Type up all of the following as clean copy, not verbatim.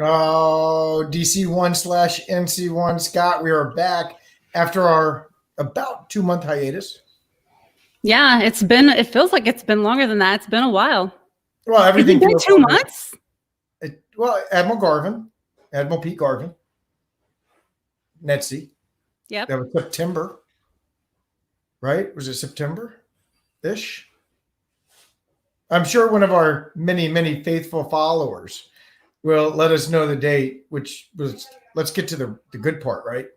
Oh, DC1/NC1 Scott, we are back after our about 2-month hiatus. Yeah, it feels like it's been longer than that. It's been a while. Well, everything Has it been 2 months? Admiral Pete Garvin, NETSI. Yep. That was September, right? Was it September-ish? I'm sure one of our many, many faithful followers will let us know the date, which was, let's get to the good part, right?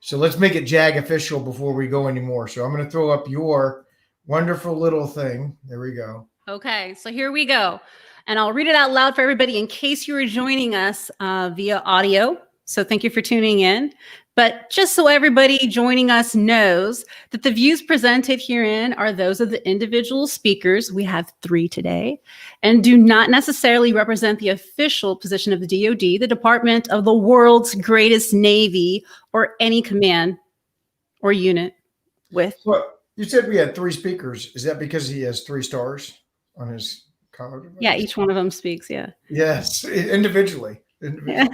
So let's make it JAG official before we go anymore. So I'm going to throw up your wonderful little thing. There we go. Okay, so here we go. And I'll read it out loud for everybody in case you were joining us via audio. So thank you for tuning in. But just so everybody joining us knows that the views presented herein are those of the individual speakers. We have 3 today, and do not necessarily represent the official position of the DoD, the Department of the World's Greatest Navy, or any command or unit with. Well, you said we had 3 speakers. Is that because he has 3 stars on his collar device? Yeah, each one of them speaks, yeah. Yes, individually. Good.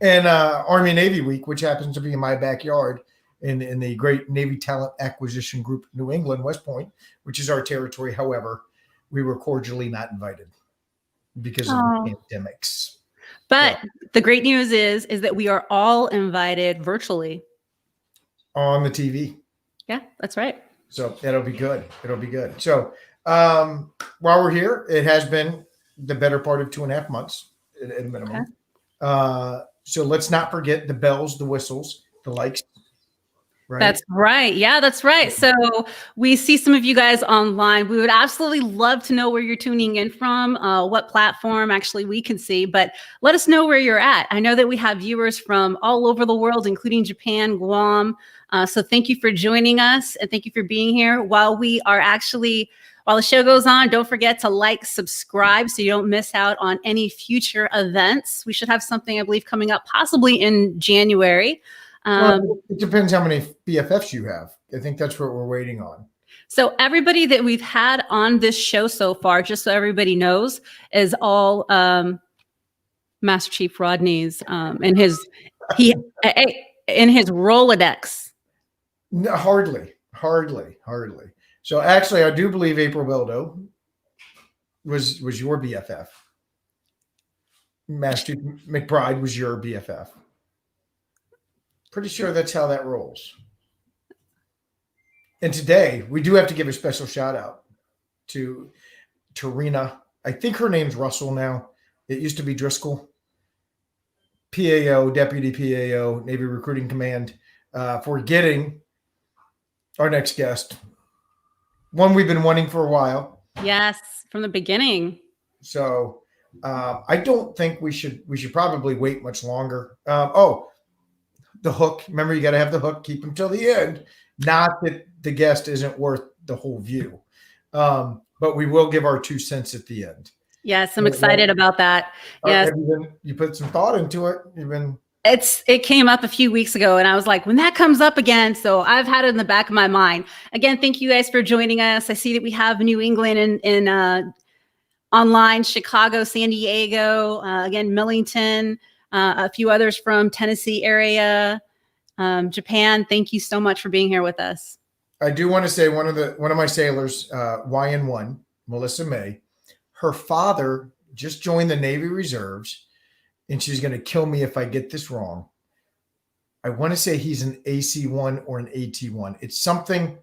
And Army Navy Week, which happens to be in my backyard in the great Navy Talent Acquisition Group, New England, West Point, which is our territory. However, we were cordially not invited because of the pandemics. But the great news is that we are all invited virtually. On the TV. Yeah, that's right. So that'll be good. It'll be good. So while we're here, it has been the better part of 2.5 months at a minimum. Okay. So let's not forget the bells, the whistles, the likes. Right? That's right. Yeah, that's right. So we see some of you guys online. We would absolutely love to know where you're tuning in from, what platform actually we can see, but let us know where you're at. I know that we have viewers from all over the world, including Japan, Guam. So thank you for joining us and thank you for being here. While the show goes on, don't forget to like, subscribe so you don't miss out on any future events. We should have something, I believe, coming up possibly in January. Well, it depends how many BFFs you have. I think that's what we're waiting on. So everybody that we've had on this show so far, just so everybody knows, is all Master Chief Rodney's in his Rolodex. No, hardly. So actually, I do believe April Beldo was your BFF. Master Chief McBride was your BFF. Pretty sure that's how that rolls. And today, we do have to give a special shout out to Tarina. I think her name's Russell now. It used to be Driscoll. PAO, Deputy PAO, Navy Recruiting Command, for getting our next guest. One we've been wanting for a while. Yes, from the beginning. So I don't think we should probably wait much longer. The hook. Remember, you got to have the hook. Keep them till the end. Not that the guest isn't worth the whole view, but we will give our 2 cents at the end. Yes, I'm excited about that. Yes, you put some thought into it. It came up a few weeks ago, and I was like, when that comes up again, so I've had it in the back of my mind. Again, thank you guys for joining us. I see that we have New England in online, Chicago, San Diego, again, Millington. A few others from Tennessee area, Japan. Thank you so much for being here with us. I do want to say one of my sailors, YN1, Melissa May, her father just joined the Navy Reserves, and she's going to kill me if I get this wrong. I want to say he's an AC1 or an AT1. It's something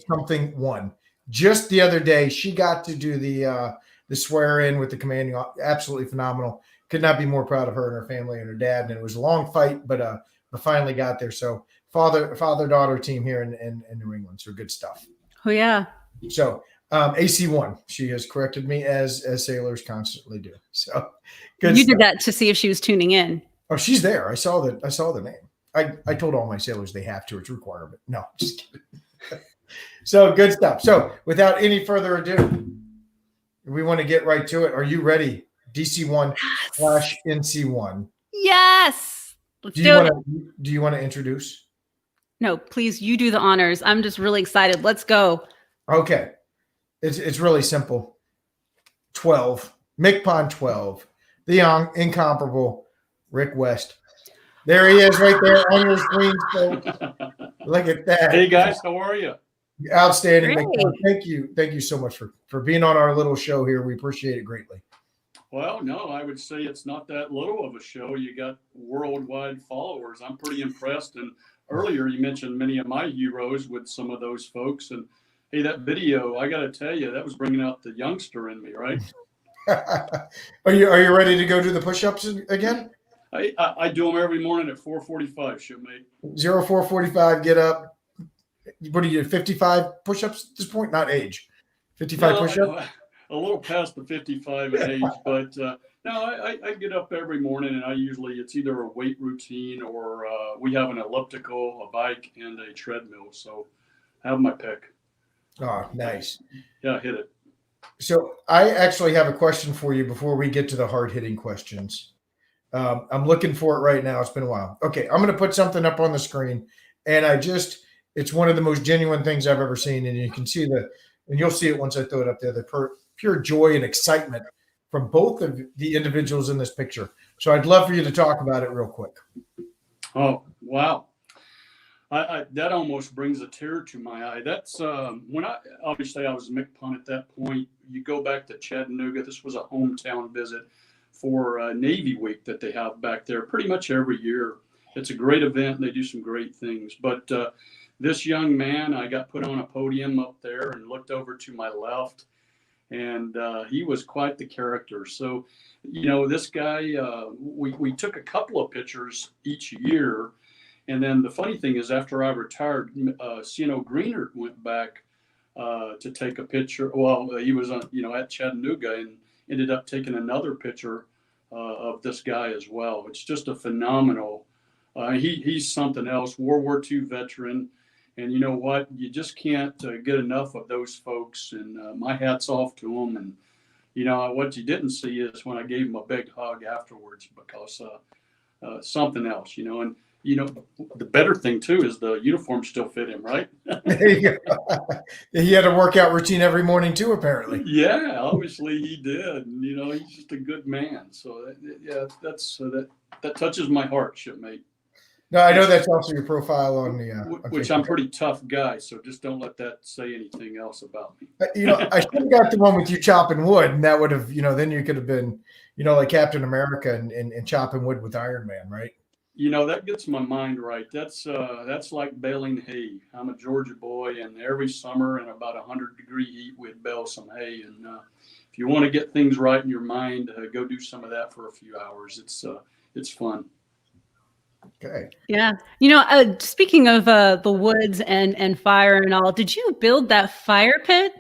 something 1. Just the other day, she got to do the swear in with the commanding. Absolutely phenomenal. Could not be more proud of her and her family and her dad. And it was a long fight, but finally got there. So father-daughter team here in New England. So good stuff. Oh, yeah. So AC1, she has corrected me as sailors constantly do. So good. You did that to see if she was tuning in. Oh, she's there. I saw the name. I told all my sailors they have to. It's a requirement. No, just kidding. So good stuff. So without any further ado, we want to get right to it. Are you ready? DC1/NC1. Yes. Let's do it. Do you want to introduce? No, please. You do the honors. I'm just really excited. Let's go. Okay. It's really simple. 12. MCPON 12. the incomparable Rick West. There he is right there on your screen, folks. Look at that. Hey guys, how are you? Outstanding. Great. Thank you. Thank you so much for being on our little show here. We appreciate it greatly. Well, no, I would say it's not that little of a show. You got worldwide followers. I'm pretty impressed. And earlier you mentioned many of my heroes with some of those folks. And hey, that video, I got to tell you, that was bringing out the youngster in me, right? Are you ready to go do the push-ups again? I do them every morning at 4:45, shipmate. 0445, get up. What are you, 55 push-ups at this point? Not age. 55 push-ups? A little past the 55 in age, but no, I get up every morning, and it's either a weight routine or we have an elliptical, a bike, and a treadmill. So I have my pick. Oh, nice. Yeah, hit it. So I actually have a question for you before we get to the hard-hitting questions. I'm looking for it right now. It's been a while. Okay, I'm going to put something up on the screen, and it's one of the most genuine things I've ever seen, and you can see and you'll see it once I throw it up there, the pure joy and excitement from both of the individuals in this picture. So I'd love for you to talk about it real quick. Oh, wow. That almost brings a tear to my eye. That's when obviously I was MCPON at that point. You go back to Chattanooga. This was a hometown visit for Navy Week that they have back there pretty much every year. It's a great event, and they do some great things. But this young man, I got put on a podium up there and looked over to my left, and he was quite the character. So, this guy, we took a couple of pictures each year. And then the funny thing is, after I retired, CNO Greenert went back to take a picture. Well, he was at Chattanooga and ended up taking another picture of this guy as well. It's just a phenomenal. He's something else. World War II veteran, and you know what? You just can't get enough of those folks. And my hat's off to them. And what you didn't see is when I gave him a big hug afterwards, because something else. And the better thing too is the uniform still fit him, right? There you go. He had a workout routine every morning too, apparently. Yeah, obviously he did. And, he's just a good man. So that touches my heart, shipmate. No, I know that's also your profile on the. Which I'm a pretty tough guy, so just don't let that say anything else about me. I should have got the one with you chopping wood, and that would have, then you could have been, like Captain America and chopping wood with Iron Man, right? That gets my mind right. That's like baling hay. I'm a Georgia boy, and every summer in about 100-degree heat, we'd bale some hay. And if you want to get things right in your mind, go do some of that for a few hours. It's fun. Okay. Yeah. Speaking of the woods and fire and all, did you build that fire pit?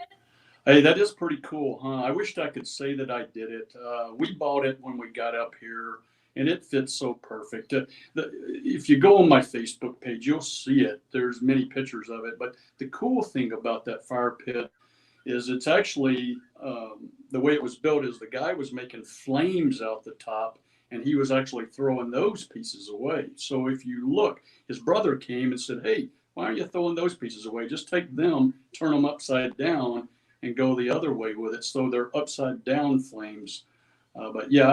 Hey, that is pretty cool, huh? I wished I could say that I did it. We bought it when we got up here, and it fits so perfect. If you go on my Facebook page, you'll see it. There's many pictures of it. But the cool thing about that fire pit is it's actually, the way it was built is the guy was making flames out the top, and he was actually throwing those pieces away. So if you look, his brother came and said, hey, why are you throwing those pieces away? Just take them, turn them upside down, and go the other way with it. So they're upside down flames. But yeah,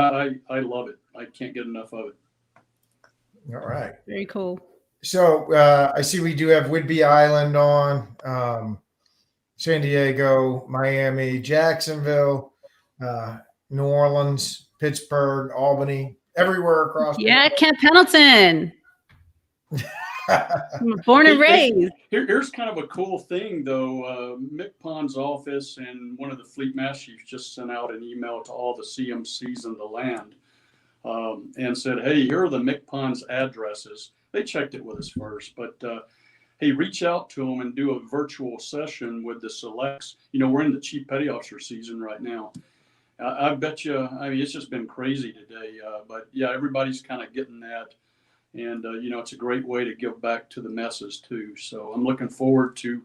I love it. I can't get enough of it. All right. Very cool. So I see we do have Whidbey Island on, San Diego, Miami, Jacksonville, New Orleans, Pittsburgh, Albany, everywhere across. Yeah, Camp Pendleton. Born and raised. Here's kind of a cool thing, though. MCPON's office and one of the fleet master chiefs just sent out an email to all the CMCs in the land and said, hey, here are the MCPON's addresses. They checked it with us first, but hey, reach out to them and do a virtual session with the selects. We're in the Chief Petty Officer season right now. I bet you, it's just been crazy today. But yeah, everybody's kind of getting that. And, it's a great way to give back to the messes too. So I'm looking forward to,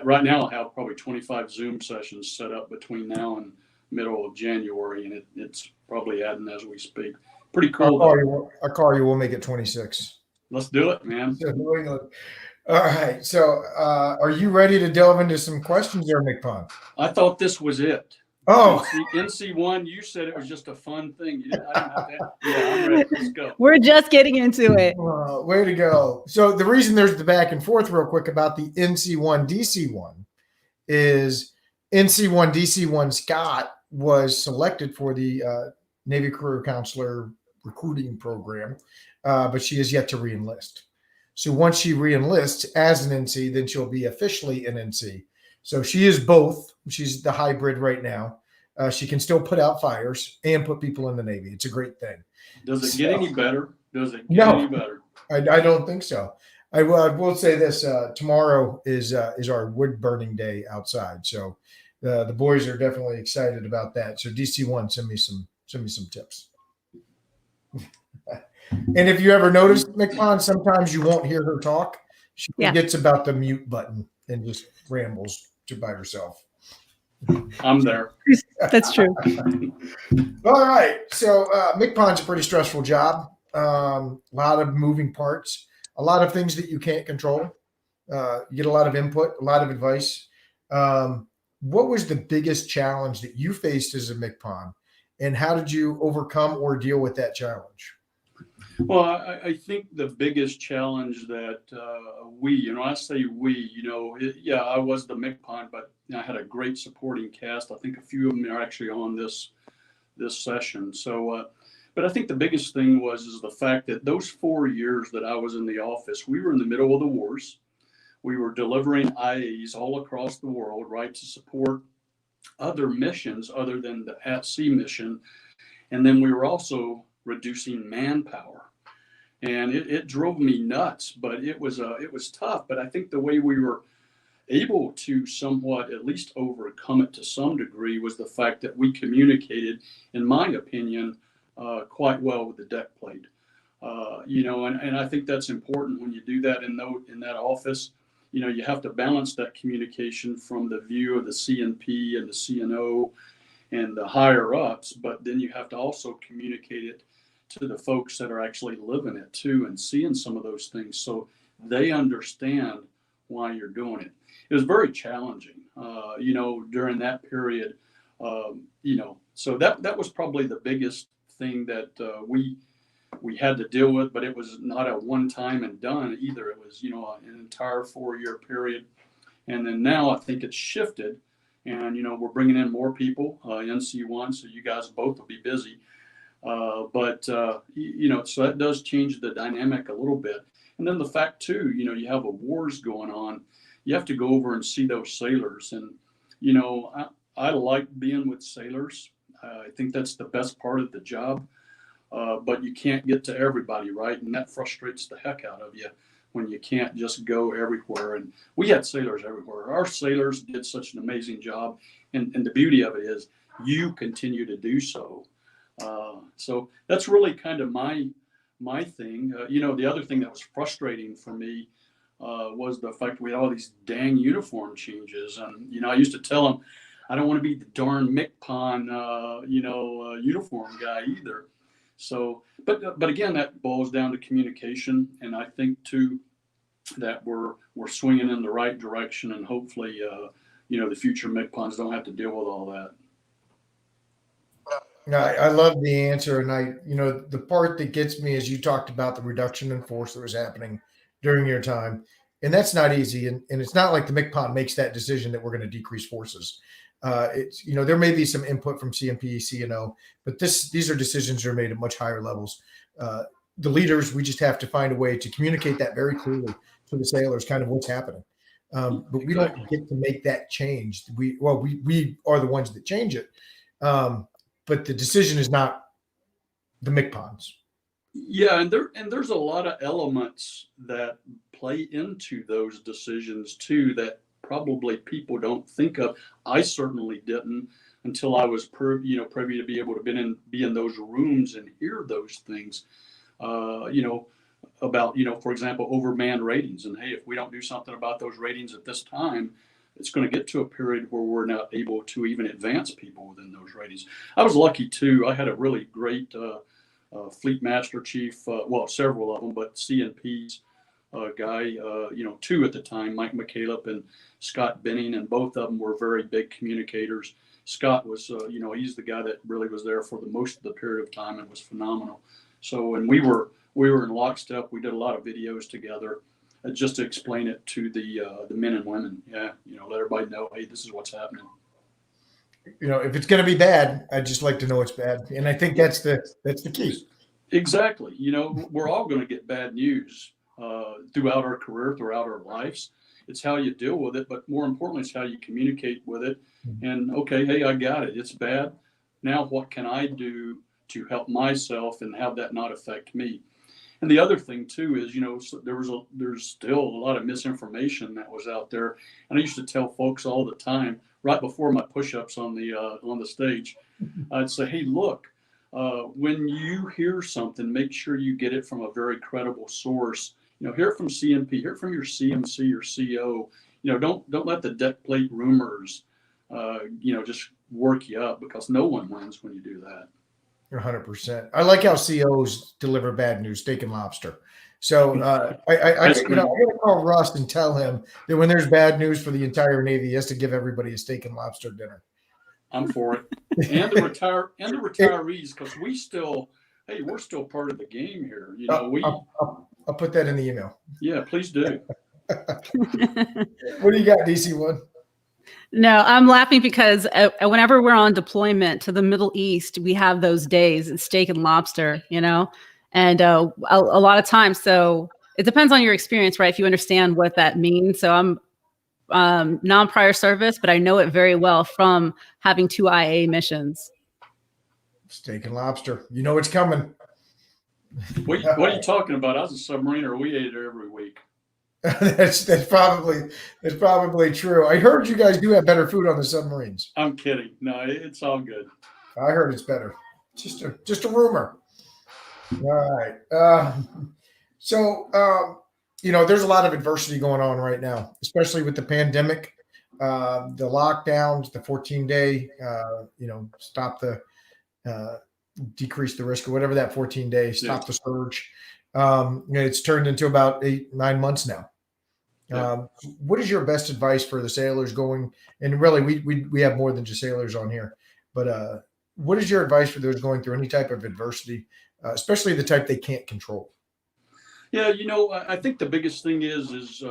right now I'll have probably 25 Zoom sessions set up between now and middle of January. And it's probably adding as we speak. Pretty cool. I'll call you. We'll make it 26. Let's do it, man. All right. So are you ready to delve into some questions there, MCPON? I thought this was it. Oh, NC1, you said it was just a fun thing. I didn't have that. Yeah, I'm ready. Let's go. We're just getting into it. way to go. So the reason there's the back and forth real quick about the NC1 DC1 is NC1 DC1 Scott was selected for the Navy Career Counselor recruiting program, but she is yet to reenlist. So once she reenlists as an NC, then she'll be officially an NC. So she is both. She's the hybrid right now. She can still put out fires and put people in the Navy. It's a great thing. Does it get any better? Does it get No. any better? I don't think so. I will say this: tomorrow is our wood burning day outside, so the boys are definitely excited about that. So DC1, send me some tips. And if you ever notice, MCPON, sometimes you won't hear her talk. She forgets about the mute button and just rambles by herself. I'm there. That's true. All right. So MCPON's a pretty stressful job. A lot of moving parts, a lot of things that you can't control. You get a lot of input, a lot of advice. What was the biggest challenge that you faced as a MCPON, and how did you overcome or deal with that challenge? Well, I think the biggest challenge that I say we, I was the MCPON, but I had a great supporting cast. I think a few of them are actually on this session. So, but I think the biggest thing is the fact that those 4 years that I was in the office, we were in the middle of the wars. We were delivering IAs all across the world, right, to support other missions other than the at-sea mission. And then we were also reducing manpower. And it drove me nuts, but it was tough. But I think the way we were able to somewhat at least overcome it to some degree was the fact that we communicated, in my opinion, quite well with the deck plate. And I think that's important when you do that in that office. You have to balance that communication from the view of the CNP and the CNO and the higher ups, but then you have to also communicate it to the folks that are actually living it too and seeing some of those things so they understand why you're doing it. It was very challenging, during that period, so that was probably the biggest thing that we had to deal with, but it was not a one time and done either. It was, an entire 4-year period. And then now I think it's shifted and, we're bringing in more people, NC1, so you guys both will be busy. So that does change the dynamic a little bit. And then the fact too, you have a wars going on, you have to go over and see those sailors. And, I like being with sailors. I think that's the best part of the job. But you can't get to everybody, right? And that frustrates the heck out of you when you can't just go everywhere. And we had sailors everywhere. Our sailors did such an amazing job. And the beauty of it is you continue to do so. So that's really kind of my thing. The other thing that was frustrating for me was the fact we had all these dang uniform changes. And, I used to tell them, I don't want to be the darn MCPON, uniform guy either. So, but again, that boils down to communication. And I think too, that we're swinging in the right direction, and hopefully, the future MCPONs don't have to deal with all that. I love the answer. And the part that gets me is you talked about the reduction in force that was happening during your time. And that's not easy. And it's not like the MCPON makes that decision that we're going to decrease forces. There may be some input from CNP, CNO, but these are decisions that are made at much higher levels. The leaders, we just have to find a way to communicate that very clearly to the sailors, kind of what's happening. But we don't get to make that change. We are the ones that change it. But the decision is not the MCPONs. Yeah, and there's a lot of elements that play into those decisions too that probably people don't think of. I certainly didn't until I was privy to be able to be in those rooms and hear those things. About for example, overmanned ratings, and hey, if we don't do something about those ratings at this time, it's going to get to a period where we're not able to even advance people within those ratings. I was lucky too. I had a really great fleet master chief, several of them, but CNP's guy, 2 at the time, Mike McCaleb and Scott Benning, and both of them were very big communicators. Scott was, he's the guy that really was there for the most of the period of time and was phenomenal. So, and we were in lockstep. We did a lot of videos together just to explain it to the men and women. Yeah, let everybody know, hey, this is what's happening. If it's going to be bad, I'd just like to know it's bad, and I think that's the key. Exactly. We're all going to get bad news throughout our career, throughout our lives. It's how you deal with it, but more importantly, it's how you communicate with it. And okay, hey, I got it. It's bad. Now, what can I do to help myself and have that not affect me? And the other thing too is, there's still a lot of misinformation that was out there. And I used to tell folks all the time, right before my push-ups on the stage, I'd say, hey, look, when you hear something, make sure you get it from a very credible source. Hear it from CNP, hear it from your CMC or CO. Don't let the deck plate rumors, just work you up, because no one wins when you do that. You're 100%. I like how COs deliver bad news, steak and lobster. So I got to call Russ and tell him that when there's bad news for the entire Navy, he has to give everybody a steak and lobster dinner. I'm for it. And the retirees, because we're still part of the game here. I'll put that in the email. Yeah, please do. What do you got, DC1? No, I'm laughing because whenever we're on deployment to the Middle East, we have those days, it's steak and lobster, and a lot of times. So it depends on your experience, right? If you understand what that means. So I'm non-prior service, but I know it very well from having 2 IA missions. Steak and lobster. It's coming. What are you talking about? I was a submariner. We ate it every week. That's probably true. I heard you guys do have better food on the submarines. I'm kidding. No, it's all good. I heard it's better. Just a rumor. All right. There's a lot of adversity going on right now, especially with the pandemic, the lockdowns, the 14-day, stop the decrease the risk or whatever that 14-day stop the surge. It's turned into about 8-9 months now. What is your best advice for the sailors going? And really, we have more than just sailors on here, but what is your advice for those going through any type of adversity, especially the type they can't control? Yeah, I think the biggest thing is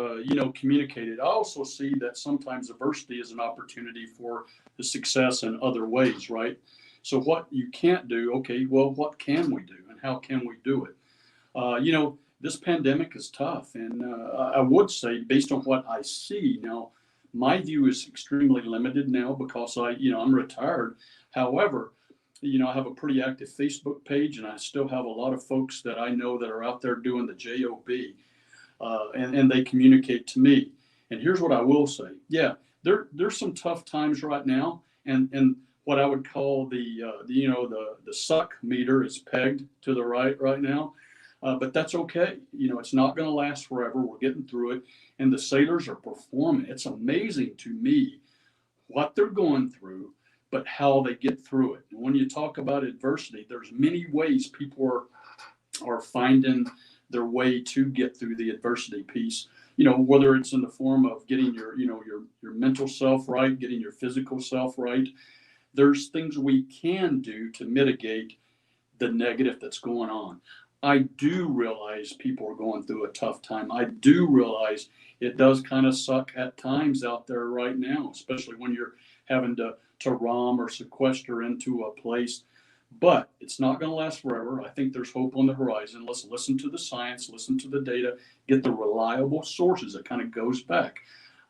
communicate it. I also see that sometimes adversity is an opportunity for the success in other ways, right? So what you can't do, okay, well, what can we do and how can we do it? This pandemic is tough. And I would say, based on what I see now, my view is extremely limited now because I'm retired. However, I have a pretty active Facebook page, and I still have a lot of folks that I know that are out there doing the JOB, and they communicate to me. And here's what I will say. Yeah, there's some tough times right now, and what I would call the suck meter is pegged to the right now. But that's okay. It's not going to last forever. We're getting through it, and the sailors are performing. It's amazing to me what they're going through, but how they get through it. And when you talk about adversity, there's many ways people are finding their way to get through the adversity piece. Whether it's in the form of getting your mental self right, getting your physical self right. There's things we can do to mitigate the negative that's going on. I do realize people are going through a tough time. I do realize it does kind of suck at times out there right now, especially when you're having to ROM or sequester into a place. But it's not going to last forever. I think there's hope on the horizon. Let's listen to the science, listen to the data, get the reliable sources. It kind of goes back.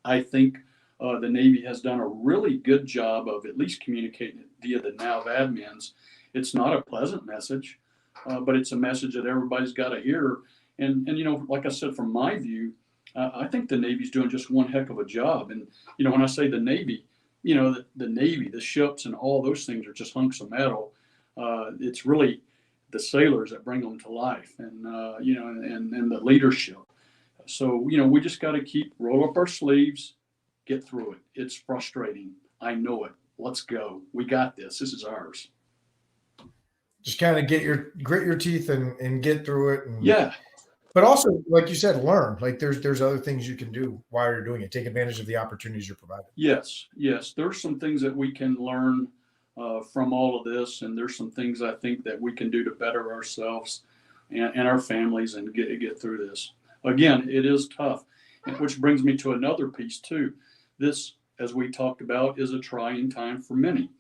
I think the Navy has done a really good job of at least communicating it via the nav admins. It's not a pleasant message, but it's a message that everybody's got to hear. And like I said, from my view, I think the Navy's doing just one heck of a job. And, when I say the Navy, the Navy, the ships and all those things are just hunks of metal. It's really the sailors that bring them to life and the leadership. So, we just got to keep roll up our sleeves, get through it. It's frustrating. I know it. Let's go. We got this. This is ours. Just kind of grit your teeth and get through it. And yeah. But also, like you said, learn. Like there's other things you can do while you're doing it. Take advantage of the opportunities you're provided. Yes, yes. There's some things that we can learn from all of this, and there's some things I think that we can do to better ourselves and our families and get through this. Again, it is tough, which brings me to another piece too. This, as we talked about, is a trying time for many.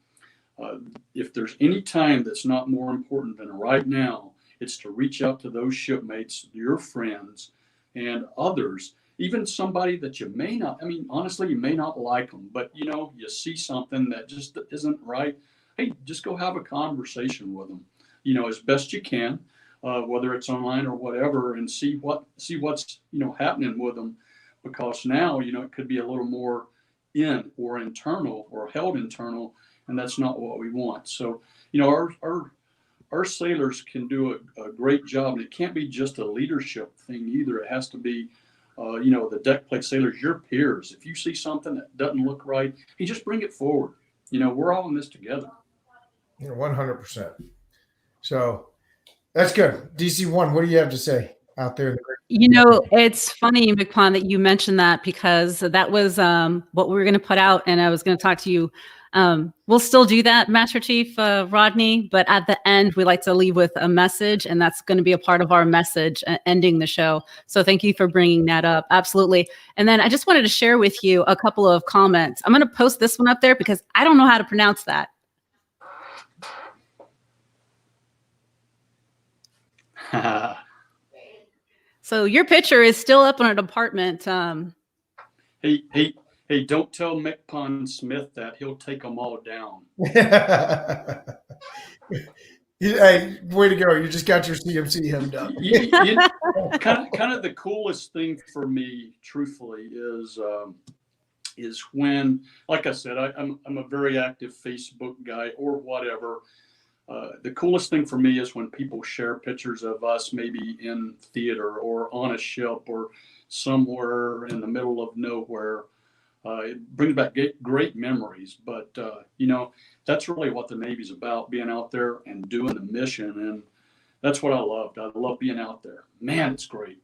If there's any time that's not more important than right now, it's to reach out to those shipmates, your friends, and others, even somebody that you may not, I mean, honestly, you may not like them, but you see something that just isn't right. Hey, just go have a conversation with them, as best you can, whether it's online or whatever, and see what's, happening with them, because now, it could be a little more in or internal or held internal, and that's not what we want. So, our sailors can do a great job, and it can't be just a leadership thing either. It has to be, the deck plate sailors, your peers. If you see something that doesn't look right, you just bring it forward. We're all in this together. 100%. So that's good. DC1, what do you have to say out there? It's funny, MCPON, that you mentioned that, because that was what we were going to put out, and I was going to talk to you. We'll still do that, Master Chief Rodney, but at the end, we like to leave with a message, and that's going to be a part of our message ending the show. So thank you for bringing that up. Absolutely. And then I just wanted to share with you a couple of comments. I'm going to post this one up there because I don't know how to pronounce that. So your picture is still up on our department. Hey, don't tell MCPON Smith that. He'll take them all down. Hey, way to go. You just got your CMC hemmed up. Kind of the coolest thing for me, truthfully, is when, like I said, I'm a very active Facebook guy or whatever. The coolest thing for me is when people share pictures of us maybe in theater or on a ship or somewhere in the middle of nowhere. It brings back great memories, but that's really what the Navy's about, being out there and doing the mission, and that's what I loved. I love being out there. Man, it's great.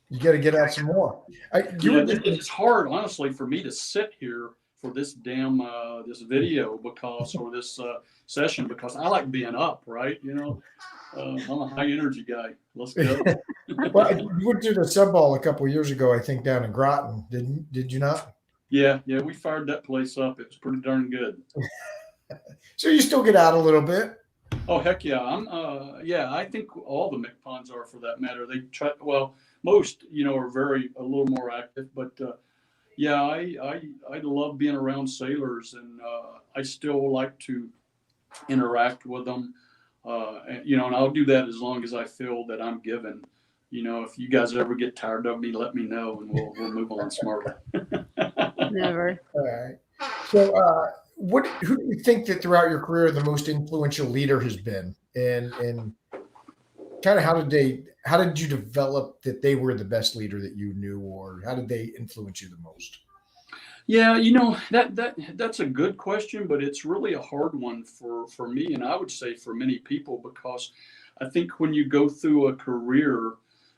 You got to get out some more. It's hard, honestly, for me to sit here for this damn this video or this session, because I like being up, right? I'm a high energy guy. Let's go. Well, you went to the sub ball a couple of years ago, I think, down in Groton. Did you not? Yeah, we fired that place up. It was pretty darn good. So you still get out a little bit? Oh, heck yeah. I think all the MCPONs are, for that matter. They try, well, most, are a little more active, but I love being around sailors, and I still like to interact with them. And I'll do that as long as I feel that I'm given. If you guys ever get tired of me, let me know, and we'll move on smartly. Never. All right. So, who do you think that throughout your career the most influential leader has been, and kind of how did you develop that they were the best leader that you knew, or how did they influence you the most? Yeah, that's a good question, but it's really a hard one for me, and I would say for many people, because I think when you go through a career,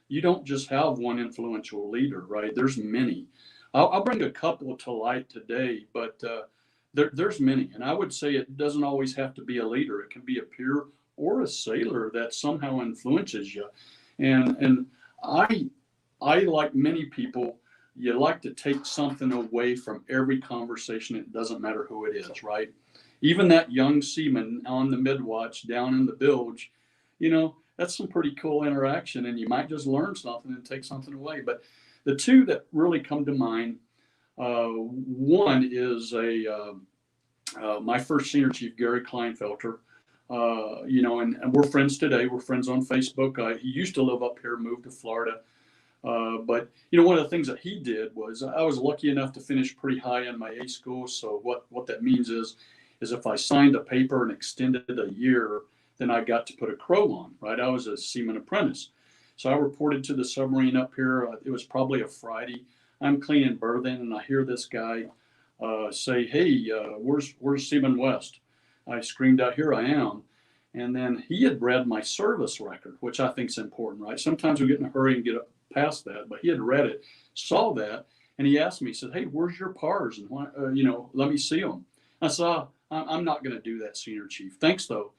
you don't just have one influential leader, right? There's many. I'll bring a couple to light today, but there's many, and I would say it doesn't always have to be a leader. It can be a peer or a sailor that somehow influences you, and I like many people. You like to take something away from every conversation. It doesn't matter who it is, right? Even that young seaman on the midwatch down in the bilge, that's some pretty cool interaction, and you might just learn something and take something away. But the two that really come to mind, one is my first senior chief, Gary Kleinfelter. And we're friends today. We're friends on Facebook. He used to live up here, moved to Florida. But one of the things that he did was, I was lucky enough to finish pretty high in my A school. So what that means is if I signed a paper and extended a year, then I got to put a crow on, right? I was a seaman apprentice. So I reported to the submarine up here. It was probably a Friday. I'm cleaning berthing, and I hear this guy say, "Hey, where's Seaman West?" I screamed out, "Here I am." And then he had read my service record, which I think is important, right? Sometimes we get in a hurry and get up past that, but he had read it, saw that, and he asked me, he said, "Hey, where's your PARs? And why, let me see them." I said, "I'm not going to do that, Senior Chief. Thanks, though.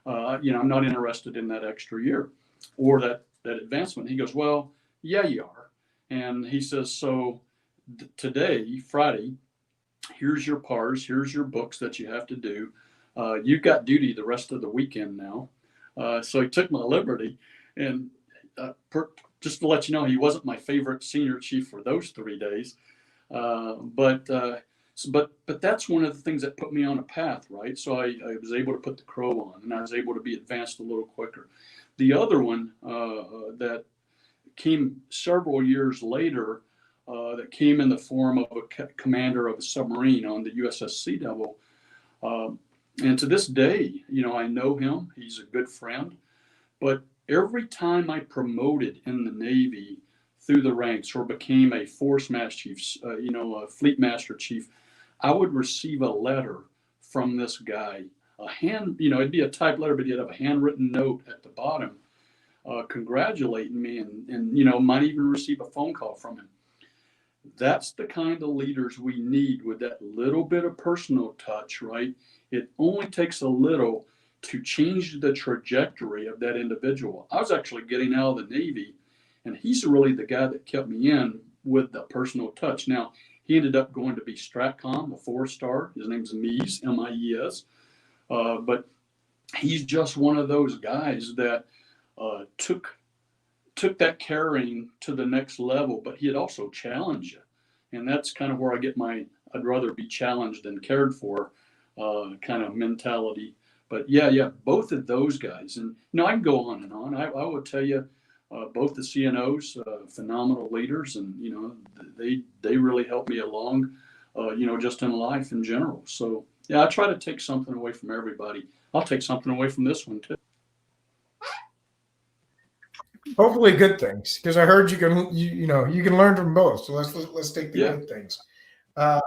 I'm not interested in that extra year or that advancement." He goes, "Well, yeah, you are." And he says, "So today, Friday, here's your PARs, here's your books that you have to do. You've got duty the rest of the weekend now." So he took my liberty, and just to let you know, he wasn't my favorite Senior Chief for those 3 days. But that's one of the things that put me on a path, right? So I was able to put the crow on, and I was able to be advanced a little quicker. The other one that came several years later, that came in the form of a commander of a submarine on the USS Sea Devil. And to this day, I know him. He's a good friend. But every time I promoted in the Navy through the ranks or became a force master chief, a fleet master chief, I would receive a letter from this guy. It'd be a typed letter, but he'd have a handwritten note at the bottom congratulating me, and might even receive a phone call from him. That's the kind of leaders we need, with that little bit of personal touch, right? It only takes a little to change the trajectory of that individual. I was actually getting out of the Navy, and he's really the guy that kept me in with the personal touch. Now, he ended up going to be STRATCOM, a 4-star. His name's Mies, M-I-E-S. But he's just one of those guys that took that caring to the next level, but he'd also challenge you. And that's kind of where I get my "I'd rather be challenged than cared for" kind of mentality. But yeah, both of those guys. And I can go on and on. I would tell you, both the CNOs, phenomenal leaders, and they really helped me along, just in life in general. So yeah, I try to take something away from everybody. I'll take something away from this one too. Hopefully good things, because I heard you can learn from both. So let's take the good things. No,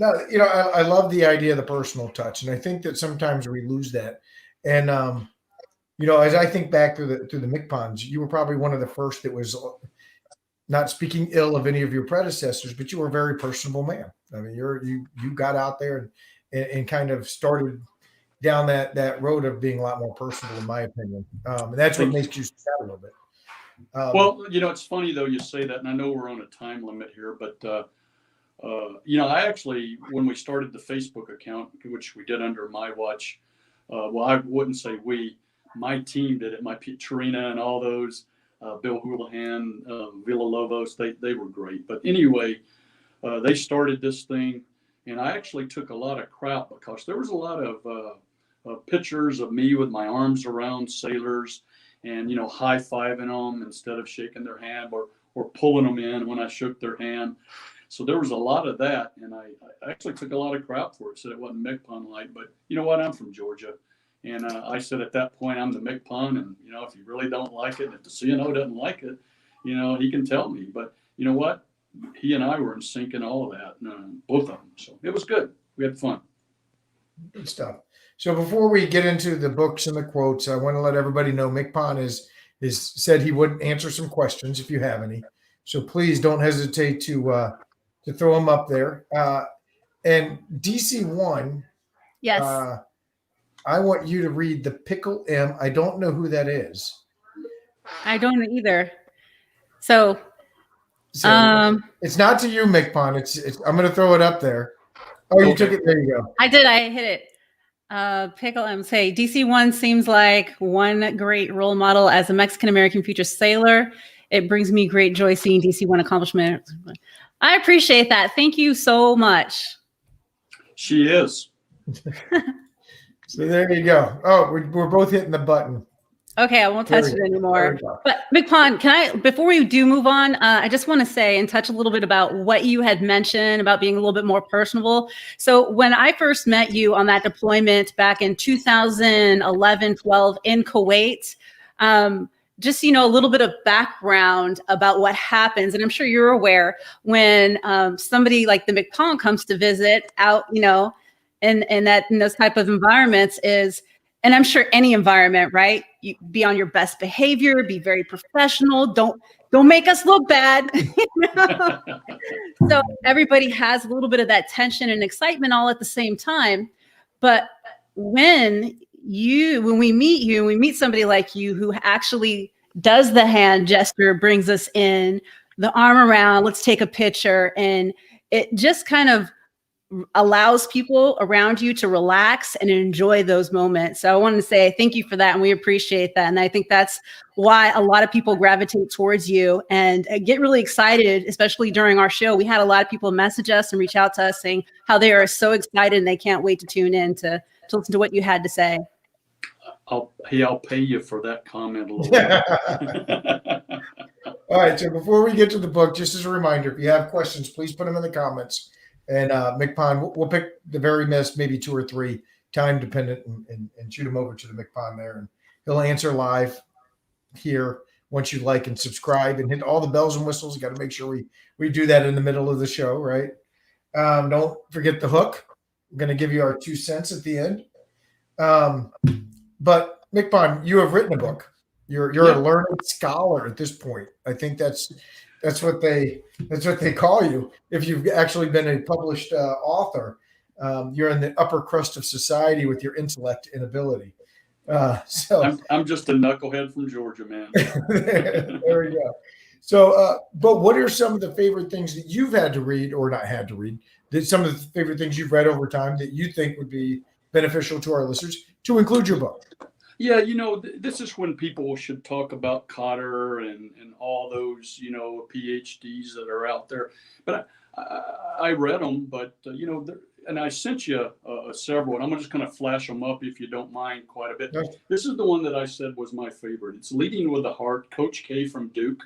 I love the idea of the personal touch, and I think that sometimes we lose that. And as I think back through the MCPONs, you were probably one of the first that was, not speaking ill of any of your predecessors, but you were a very personable man. I mean, you got out there and kind of started down that road of being a lot more personal, in my opinion. And that's what makes you stand out a little bit. Well, it's funny though you say that, and I know we're on a time limit here, but I actually, when we started the Facebook account, which we did under my watch, well, I wouldn't say we, my team did it. My Trina and all those, Bill Houlihan, Villalobos, they were great. But anyway, they started this thing, and I actually took a lot of crap because there was a lot of pictures of me with my arms around sailors and high-fiving them instead of shaking their hand, or pulling them in when I shook their hand. So there was a lot of that, and I actually took a lot of crap for it. Said it wasn't MCPON-like, but you know what? I'm from Georgia, and I said at that point I'm the MCPON, and if you really don't like it, and if the CNO doesn't like it, he can tell me. But you know what? He and I were in sync in all of that, both of them. So it was good. We had fun. Good stuff. So before we get into the books and the quotes, I want to let everybody know MCPON is said he would answer some questions if you have any. So please don't hesitate to throw them up there. And DC1, yes, I want you to read the Pickle M. I don't know who that is. I don't either. So it's not to you, MCPON. It's I'm going to throw it up there. Oh, you took it. There you go. I did. I hit it. Pickle M say DC1 seems like one great role model as a Mexican-American future sailor. It brings me great joy seeing DC1 accomplishment. I appreciate that. Thank you so much. She is. So there you go. Oh, we're both hitting the button. Okay, I won't touch it anymore. But MCPON, before we do move on, I just want to say and touch a little bit about what you had mentioned about being a little bit more personable. So when I first met you on that deployment back in 2011-12 in Kuwait, just, a little bit of background about what happens. And I'm sure you're aware when somebody like the MCPON comes to visit out, in those type of environments is and I'm sure any environment, right? You be on your best behavior, be very professional. Don't make us look bad. So everybody has a little bit of that tension and excitement all at the same time. But when we meet somebody like you who actually does the hand gesture, brings us in, the arm around, let's take a picture, and it just kind of allows people around you to relax and enjoy those moments. So I wanted to say thank you for that, and we appreciate that. And I think that's why a lot of people gravitate towards you and get really excited, especially during our show. We had a lot of people message us and reach out to us saying how they are so excited and they can't wait to tune in to listen to what you had to say. I'll pay you for that comment a little bit. All right. So before we get to the book, just as a reminder, if you have questions, please put them in the comments. And MCPON, we'll pick the very best, maybe 2 or 3, time dependent, and shoot them over to the MCPON there. And he'll answer live here once you like and subscribe and hit all the bells and whistles. You got to make sure we do that in the middle of the show, right? Don't forget the hook. I'm going to give you our 2 cents at the end. But MCPON, you have written a book. You're a learned scholar at this point. I think that's what they call you. If you've actually been a published author, you're in the upper crust of society with your intellect and ability. So I'm just a knucklehead from Georgia, man. There we go. So, but what are some of the favorite things that you've had to read, or not had to read? Some of the favorite things you've read over time that you think would be beneficial to our listeners, to include your book? Yeah, this is when people should talk about Cotter and all those, PhDs that are out there. But I read them, but, and I sent you several, and I'm just going to flash them up if you don't mind quite a bit. Yes. This is the one that I said was my favorite. It's Leading with the Heart, Coach K from Duke.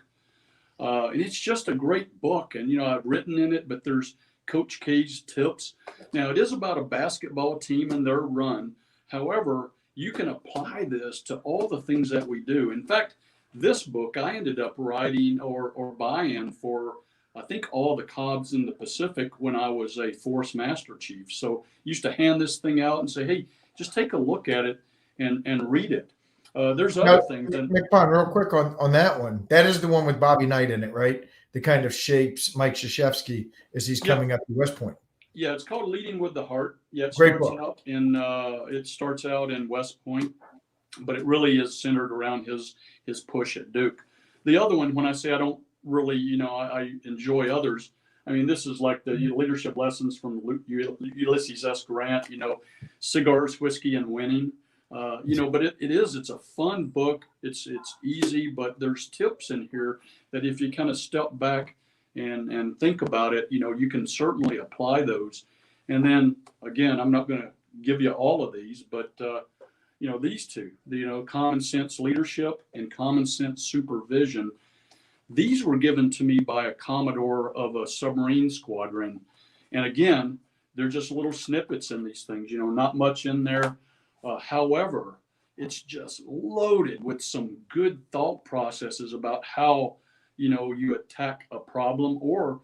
And it's just a great book. And, I've written in it, but there's Coach K's tips. Now, it is about a basketball team and their run. However, you can apply this to all the things that we do. In fact, this book I ended up writing or buying for, I think, all the COBs in the Pacific when I was a Force Master Chief. So used to hand this thing out and say, hey, just take a look at it and read it. There's other things. MCPON, real quick on that one. That is the one with Bobby Knight in it, right? The kind of shapes Mike Krzyzewski as he's coming up to West Point. Yeah, it's called Leading with the Heart. Yeah, it starts out in West Point, but it really is centered around his push at Duke. The other one, when I say I don't really, I enjoy others. I mean, this is like the leadership lessons from Ulysses S. Grant. Cigars, whiskey, and winning. But it's a fun book. It's easy, but there's tips in here that if you kind of step back and think about it, you can certainly apply those. And then again, I'm not going to give you all of these, but these two, common sense leadership and common sense supervision, these were given to me by a Commodore of a submarine squadron. And again, they're just little snippets in these things, not much in there. However, it's just loaded with some good thought processes about how you attack a problem or,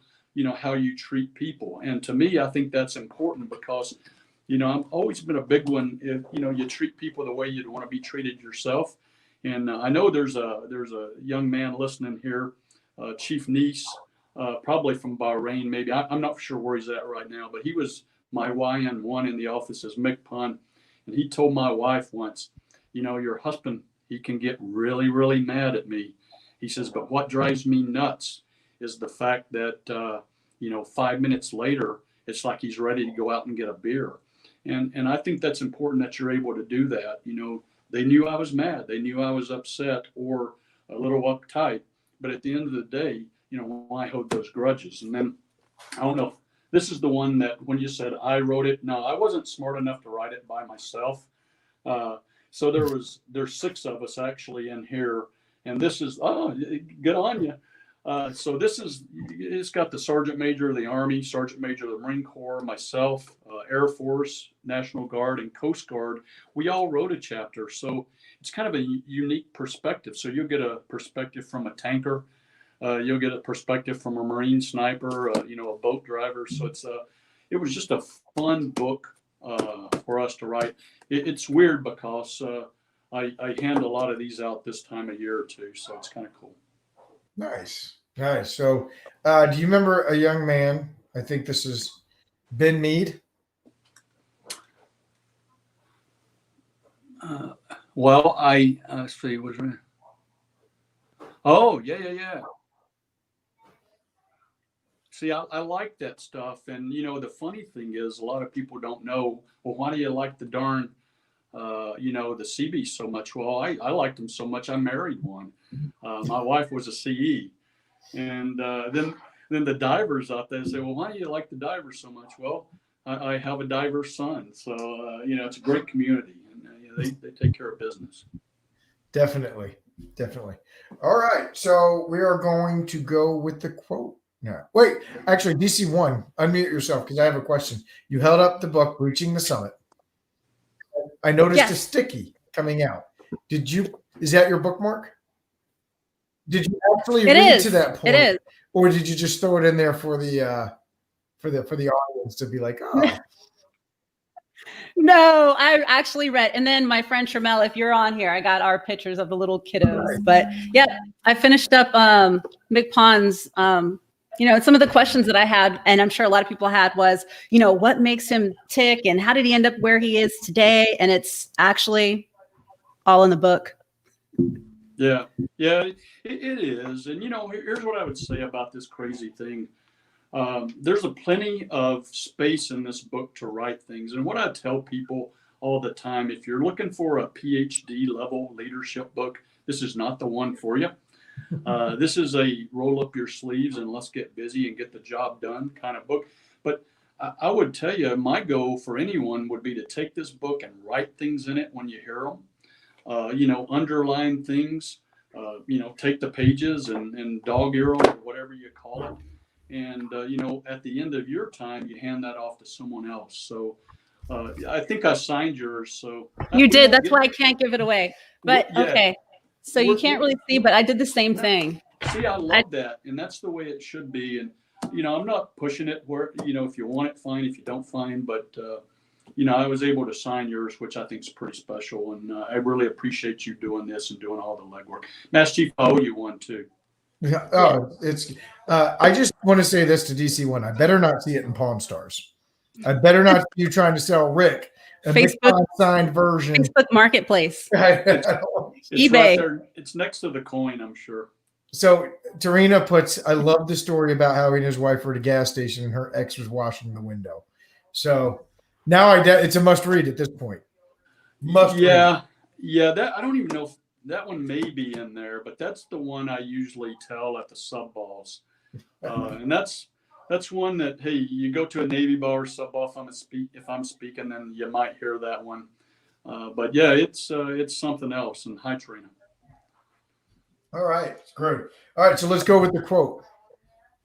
how you treat people. And to me, I think that's important because, I've always been a big one. If, you treat people the way you'd want to be treated yourself. And I know there's a young man listening here, Chief Nice, probably from Bahrain, maybe. I'm not sure where he's at right now, but he was my YN1 in the office as MCPON. And he told my wife once, your husband, he can get really, really mad at me. He says, but what drives me nuts is the fact that, 5 minutes later, it's like he's ready to go out and get a beer. And I think that's important that you're able to do that. They knew I was mad. They knew I was upset or a little uptight. But at the end of the day, why hold those grudges? And then, I don't know, this is the one that when you said I wrote it, no, I wasn't smart enough to write it by myself. So there's 6 of us actually in here. And this is, good on you. So it's got the Sergeant Major of the Army, Sergeant Major of the Marine Corps, myself, Air Force, National Guard, and Coast Guard. We all wrote a chapter. So it's kind of a unique perspective. So you'll get a perspective from a tanker. You'll get a perspective from a Marine sniper, a boat driver. So it was just a fun book for us to write. It's weird because I hand a lot of these out this time of year too, so it's kind of cool. Nice. Nice. So, do you remember a young man? I think this is Ben Mead. Well, let's see, oh, yeah. See, I like that stuff. And, the funny thing is a lot of people don't know, well, why do you like the darn, the Seabees so much? Well, I liked them so much. I married one. My wife was a CE. And then the divers out there say, well, why do you like the divers so much? Well, I have a diver son. So, it's a great community. And they take care of business. Definitely. All right. So we are going to go with the quote. Yeah. Wait, actually, DC1, unmute yourself because I have a question. You held up the book, Reaching the Summit. I noticed a sticky coming out. Is that your bookmark? Did you actually read to that point? It is. Or did you just throw it in there for the audience to be like, oh. No, I actually read. And then my friend Tramel, if you're on here, I got our pictures of the little kiddos. But yeah, I finished up MCPON's, some of the questions that I had, and I'm sure a lot of people had was, what makes him tick and how did he end up where he is today? And it's actually all in the book. Yeah, it is. And, here's what I would say about this crazy thing. There's a plenty of space in this book to write things. And what I tell people all the time, if you're looking for a PhD level leadership book, this is not the one for you. This is a roll up your sleeves and let's get busy and get the job done kind of book. But I would tell you, my goal for anyone would be to take this book and write things in it when you hear them. Underline things, take the pages and dog ear them or whatever you call it. And, at the end of your time, you hand that off to someone else. So I think I signed yours. So you did. That's why I can't give it away. But yeah. Okay. So you can't really see, but I did the same thing. See, I love that. And that's the way it should be. And, I'm not pushing it where, if you want it, fine. If you don't, fine. But, I was able to sign yours, which I think is pretty special. And I really appreciate you doing this and doing all the legwork. Master Chief, I owe you one too. Yeah. Oh, it's. I just want to say this to DC1. I better not see it in Palm Stars. I better not see you trying to sell Rick a Facebook signed version. Facebook Marketplace. It's eBay. Right there. It's next to the coin, I'm sure. So Tarina puts, I love the story about how he and his wife were at a gas station and her ex was washing the window. So now it's a must read at this point. Read. Yeah. That I don't even know if that one may be in there, but that's the one I usually tell at the sub balls. And that's one that, hey, you go to a Navy ball or sub ball if I'm speaking, then you might hear that one. But yeah, it's something else. And hi, Trina. All right, great. All right, so let's go with the quote.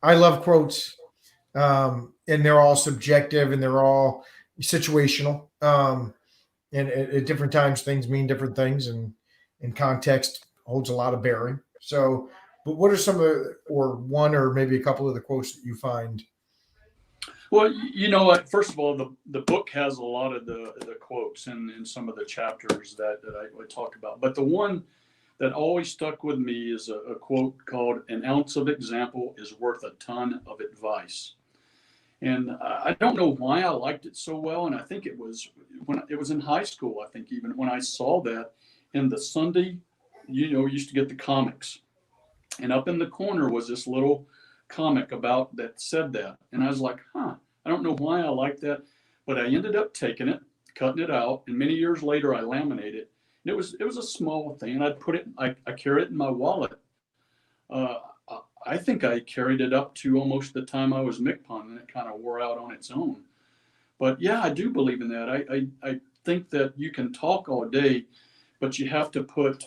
I love quotes, and they're all subjective and they're all situational. And at different times, things mean different things, and in context holds a lot of bearing. So, but what are some of or one or maybe a couple of the quotes that you find? Well, you know what? First of all, the book has a lot of the quotes in some of the chapters that I talked about. But the one that always stuck with me is a quote called, "An ounce of example is worth a ton of advice." And I don't know why I liked it so well. And I think it was when it was in high school, I think even when I saw that in the Sunday, used to get the comics. And up in the corner was this little comic that said that. And I was like, I don't know why I like that, but I ended up taking it, cutting it out, and many years later I laminated it. And it was a small thing, and I'd put it, I carried it in my wallet. I think I carried it up to almost the time I was MCPON, and it kind of wore out on its own. But yeah, I do believe in that. I think that you can talk all day, but you have to put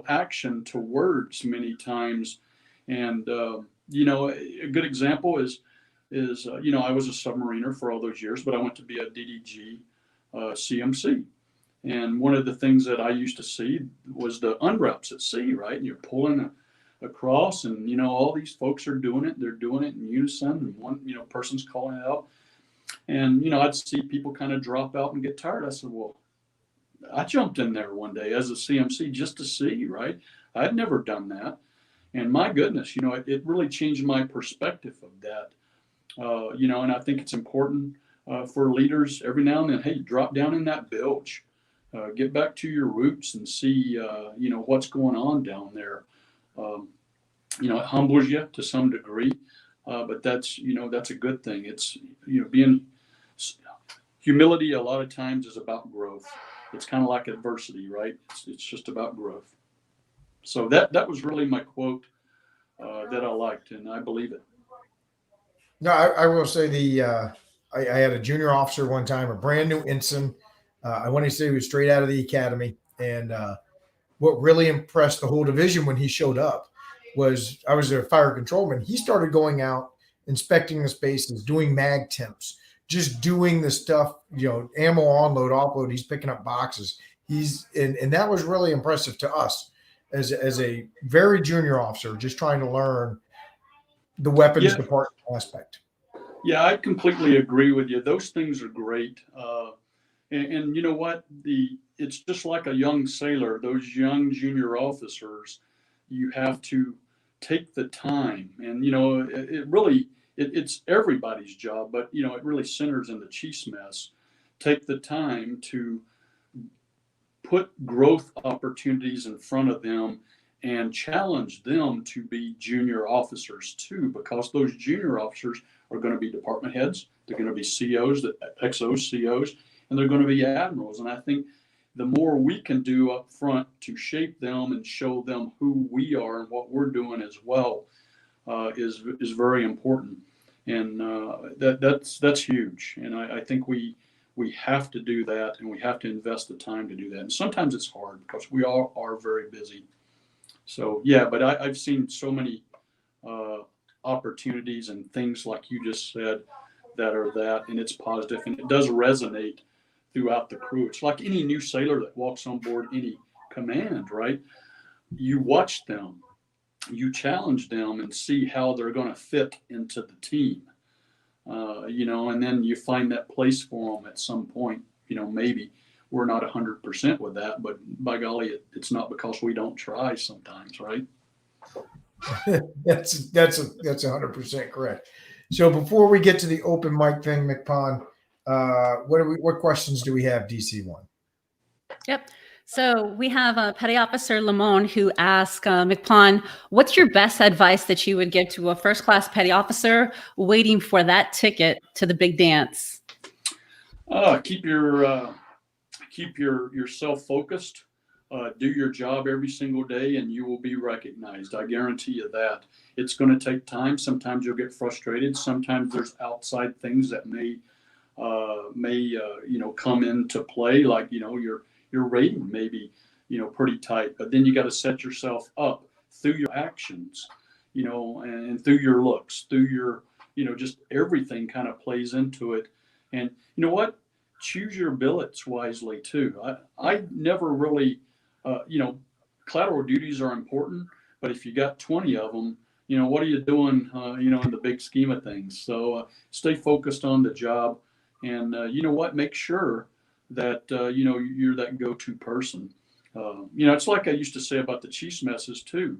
action to words many times. And a good example is I was a submariner for all those years, but I went to be a DDG CMC. And one of the things that I used to see was the unwraps at sea, right? And you're pulling across, and all these folks are doing it. They're doing it in unison, and one person's calling it out. And, you know, I'd see people kind of drop out and get tired. I said, well, I jumped in there one day as a CMC just to see, right? I'd never done that. And my goodness, you know, it really changed my perspective of that. You know, and I think it's important for leaders every now and then, hey, drop down in that bilge, get back to your roots and see, you know, what's going on down there. You know, it humbles you to some degree, but that's, you know, that's a good thing. It's, you know, humility a lot of times is about growth. It's kind of like adversity, right? It's just about growth. So that was really my quote that I liked, and I believe it. No, I will say I had a junior officer one time, a brand new ensign. I want to say he was straight out of the academy. And what really impressed the whole division when he showed up was I was a fire controlman. He started going out, inspecting the spaces, doing mag temps, just doing the stuff, you know, ammo onload, offload. He's picking up boxes. And that was really impressive to us as a very junior officer, just trying to learn the weapons department aspect. Yeah, I completely agree with you. Those things are great. And you know what? It's just like a young sailor, those young junior officers, you have to take the time. And, you know, it's everybody's job, but, you know, it really centers in the chief's mess. Take the time to put growth opportunities in front of them and challenge them to be junior officers too, because those junior officers are going to be department heads, they're going to be COs, XOs, COs, and they're going to be admirals. And I think the more we can do up front to shape them and show them who we are and what we're doing as well is very important. And that's huge. And I think we have to do that, and we have to invest the time to do that. And sometimes it's hard because we all are very busy. So, yeah, but I've seen so many opportunities and things like you just said that are that, and it's positive, and it does resonate throughout the crew. It's like any new sailor that walks on board any command, right? You watch them, you challenge them and see how they're going to fit into the team, you know, and then you find that place for them at some point. You know, maybe we're not 100% with that, but by golly, it's not because we don't try sometimes, right? That's 100% correct. So before we get to the open mic thing, MCPON, what questions do we have, DC1? Yep. So we have Petty Officer Lamone who asked MCPON, what's your best advice that you would give to a first-class petty officer waiting for that ticket to the big dance? Keep yourself focused. Do your job every single day, and you will be recognized. I guarantee you that. It's going to take time. Sometimes you'll get frustrated. Sometimes there's outside things that may you know, come into play, like, you know, your rating may be, you know, pretty tight, but then you got to set yourself up through your actions, you know, and through your looks, through your, you know, just everything kind of plays into it. And you know what? Choose your billets wisely too. I never really, you know, collateral duties are important, but if you got 20 of them, you know, what are you doing, you know, in the big scheme of things? So stay focused on the job, and you know what? Make sure that, you know, you're that go-to person. You know, it's like I used to say about the chief's messes too.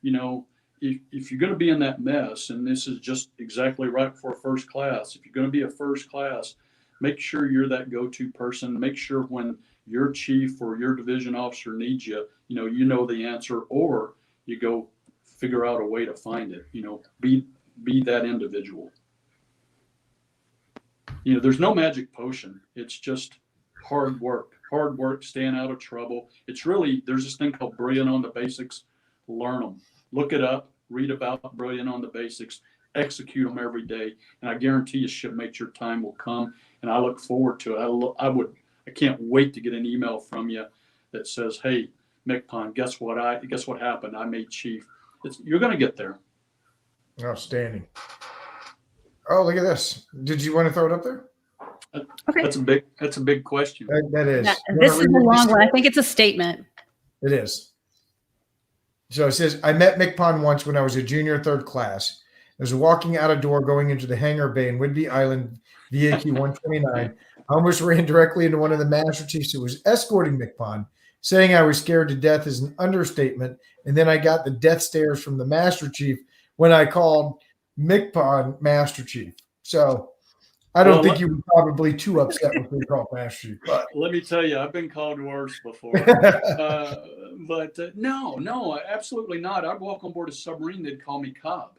You know, if you're going to be in that mess, and this is just exactly right for first class, if you're going to be a first class, make sure you're that go-to person. Make sure when your chief or your division officer needs you, you know the answer, or you go figure out a way to find it. You know, be that individual. You know, there's no magic potion. It's just hard work, staying out of trouble. It's really, there's this thing called Brilliant on the Basics. Learn them, look it up, read about Brilliant on the Basics, execute them every day. And I guarantee you, shipmate, your time will come. And I look forward to it. I can't wait to get an email from you that says, hey, MCPON, guess what happened? I made chief. You're going to get there. Outstanding. Oh, look at this. Did you want to throw it up there? Okay. That's a big question. That is. Yeah, this is a long one. I think it's a statement. It is. So it says, I met MCPON once when I was a junior third class. was walking out a door going into the hangar bay in Whidbey Island, VAQ 129. I almost ran directly into one of the Master Chiefs who was escorting MCPON. Saying I was scared to death is an understatement. And then I got the death stares from the Master Chief when I called MCPON Master Chief. So I don't think you were probably too upset with being called Master Chief. But let me tell you, I've been called worse before. No, absolutely not. I'd walk on board a submarine, they'd call me Cobb.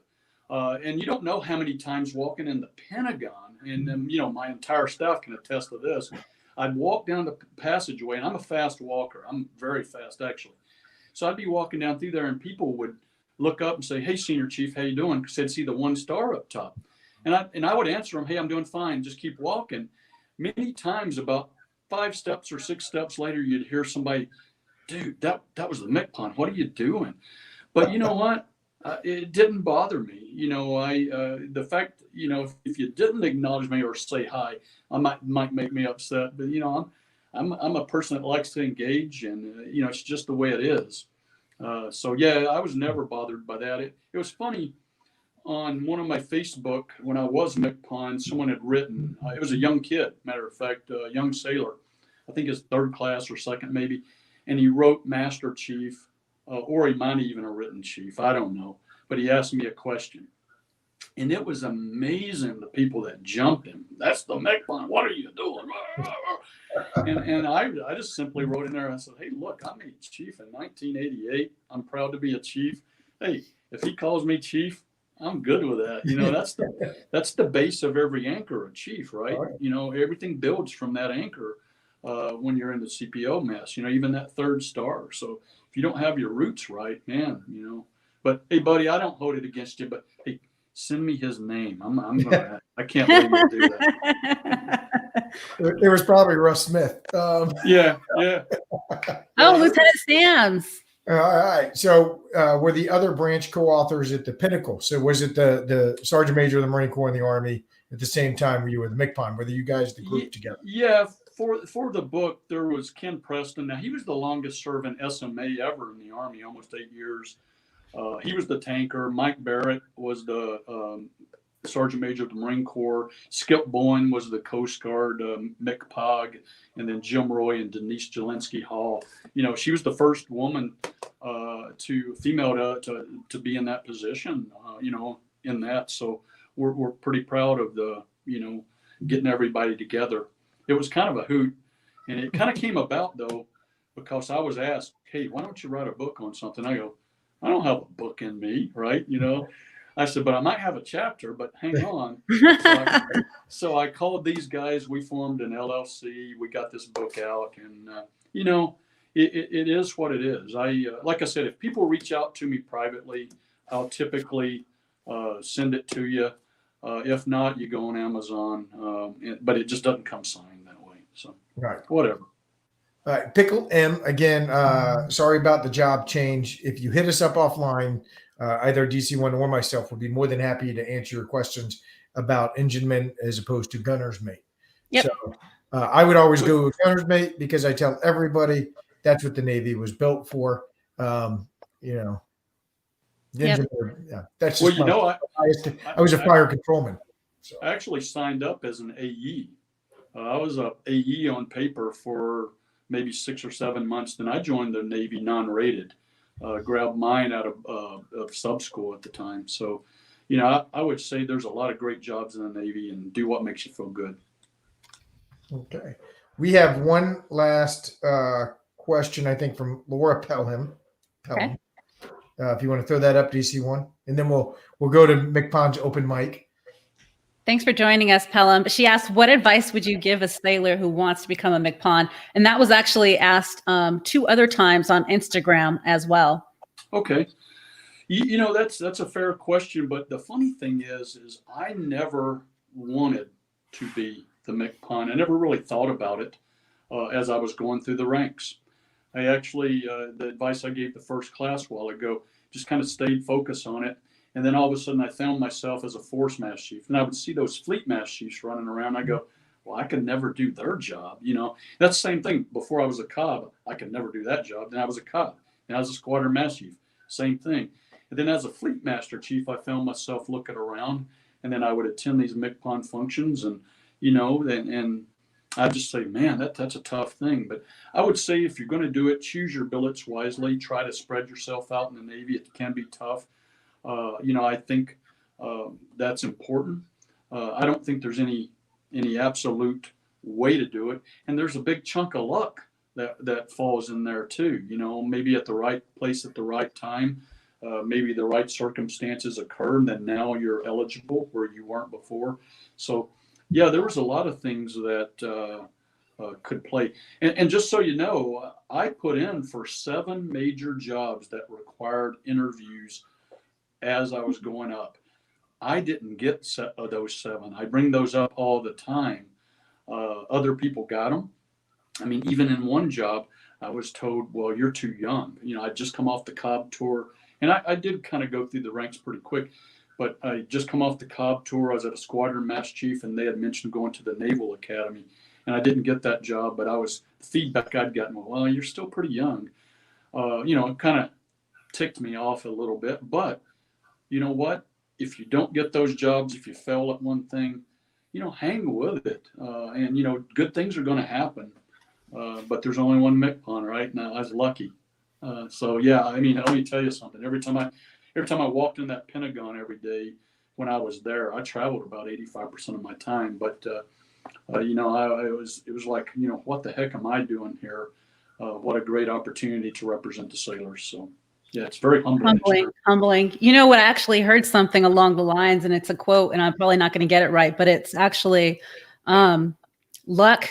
And you don't know how many times walking in the Pentagon, and my entire staff can attest to this. I'd walk down the passageway, and I'm a fast walker. I'm very fast, actually. So I'd be walking down through there, and people would look up and say, "Hey, Senior Chief, how you doing?" Because they'd see the 1 star up top. And I would answer them, "Hey, I'm doing fine. Just keep walking." Many times, about 5 steps or 6 steps later, you'd hear somebody, "Dude, that was the MCPON. What are you doing?" But you know what? It didn't bother me. The fact, if you didn't acknowledge me or say hi, I might make me upset. But I'm a person that likes to engage, and it's just the way it is. So yeah, I was never bothered by that. It was funny. On one of my Facebook, when I was MCPON, someone had written, it was a young kid, matter of fact, a young sailor, I think his 3rd class or 2nd maybe, and he wrote Master Chief, or he might have even have written Chief, I don't know, but he asked me a question. And it was amazing, the people that jumped him. "That's the MCPON, what are you doing?" And I just simply wrote in there, I said, "Hey, look, I made Chief in 1988. I'm proud to be a Chief. Hey, if he calls me Chief, I'm good with that." That's the base of every anchor, a chief, right? Everything builds from that anchor when you're in the CPO mess, even that 3rd star. So if you don't have your roots right, man, but hey, buddy, I don't hold it against you, but hey, send me his name. I can't believe you do that. It was probably Russ Smith. Yeah. Oh, Lieutenant Sams. All right. So were the other branch co-authors at the Pinnacle? So was it the Sergeant Major of the Marine Corps and the Army at the same time? Were you with MCPON? Were you guys the group together? Yeah. For the book, there was Ken Preston. Now, he was the longest serving SMA ever in the Army, almost 8 years. He was the tanker. Mike Barrett was the Sergeant Major of the Marine Corps. Skip Bowen was the Coast Guard, Mick Pogg, and then Jim Roy and Denise Jelinski Hall. She was the first woman female to be in that position, in that. So we're pretty proud of the, getting everybody together. It was kind of a hoot. And it kind of came about, though, because I was asked, "Hey, why don't you write a book on something?" I go, "I don't have a book in me, right?" I said, "But I might have a chapter, but hang on." So I called these guys. We formed an LLC. We got this book out, and it is what it is. Like I said, if people reach out to me privately, I'll typically send it to you. If not, you go on Amazon, but it just doesn't come signed that way. So whatever. All right, Pickle M again. Sorry about the job change. If you hit us up offline, either DC1 or myself would be more than happy to answer your questions about engineman as opposed to gunner's mate. Yep. So I would always go with gunner's mate because I tell everybody that's what the Navy was built for. Engineer, yeah, that's just I was a fire controlman. So. I actually signed up as an AE. I was a AE on paper for maybe 6 or 7 months. Then I joined the Navy non-rated, grabbed mine out of sub school at the time. So, I would say there's a lot of great jobs in the Navy, and do what makes you feel good. Okay. We have one last question, I think, from Laura Pelham. Okay. If you want to throw that up, DC1, and then we'll go to MCPON's open mic. Thanks for joining us, Pelham. She asked, "What advice would you give a sailor who wants to become a MCPON?" And that was actually asked 2 other times on Instagram as well. Okay. That's a fair question, but the funny thing is I never wanted to be the MCPON. I never really thought about it as I was going through the ranks. I actually, the advice I gave the first class a while ago, just kind of stayed focused on it. And then all of a sudden I found myself as a force mass chief, and I would see those fleet mass chiefs running around. I go, well, I could never do their job. That's the same thing. Before I was a cob, I could never do that job. Then I was a cob, and I was a squadron mass chief. Same thing. And then as a fleet master chief, I found myself looking around, and then I would attend these MCPON functions, and and I'd just say, man, that's a tough thing. But I would say if you're going to do it, choose your billets wisely. Try to spread yourself out in the Navy. It can be tough. I think that's important. I don't think there's any absolute way to do it, and there's a big chunk of luck that falls in there too. Maybe at the right place at the right time. Maybe the right circumstances occur, and then now you're eligible where you weren't before. So, yeah, there was a lot of things that could play. And just so you know, I put in for 7 major jobs that required interviews as I was going up. I didn't get those 7. I bring those up all the time. Other people got them. I mean, even in one job, I was told, well, you're too young. I'd just come off the Cobb tour. And I did kind of go through the ranks pretty quick, but I just come off the Cobb tour. I was at a squadron master chief, and they had mentioned going to the Naval Academy, and I didn't get that job. But the feedback I'd gotten, well, you're still pretty young. It kind of ticked me off a little bit. But you know what? If you don't get those jobs, if you fail at one thing, hang with it, and good things are going to happen. But there's only one MCPON, right? Now I was lucky. So yeah, I mean, let me tell you something. Every time I walked in that Pentagon every day when I was there, I traveled about 85% of my time. But it was like, what the heck am I doing here? What a great opportunity to represent the sailors. So yeah, it's very humbling. Humbling. I actually heard something along the lines, and it's a quote, and I'm probably not going to get it right, but it's actually, luck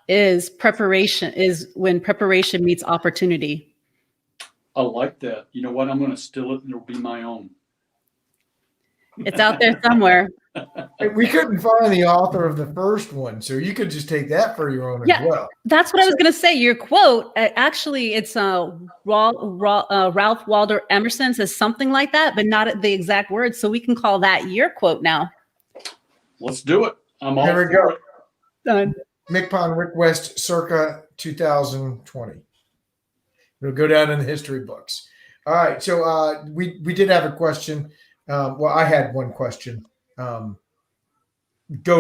is preparation, is when preparation meets opportunity. I like that. You know what? I'm going to steal it, and it'll be my own. It's out there somewhere. We couldn't find the author of the first one, so you could just take that for your own as well. That's what I was going to say. Your quote, actually, it's Ralph Waldo Emerson says something like that, but not the exact words. So we can call that your quote now. Let's do it. I'm all There we for go. it. Done. MCPON Rick West, circa 2020. It'll go down in the history books. All right. So we did have a question. Well, I had one question. Go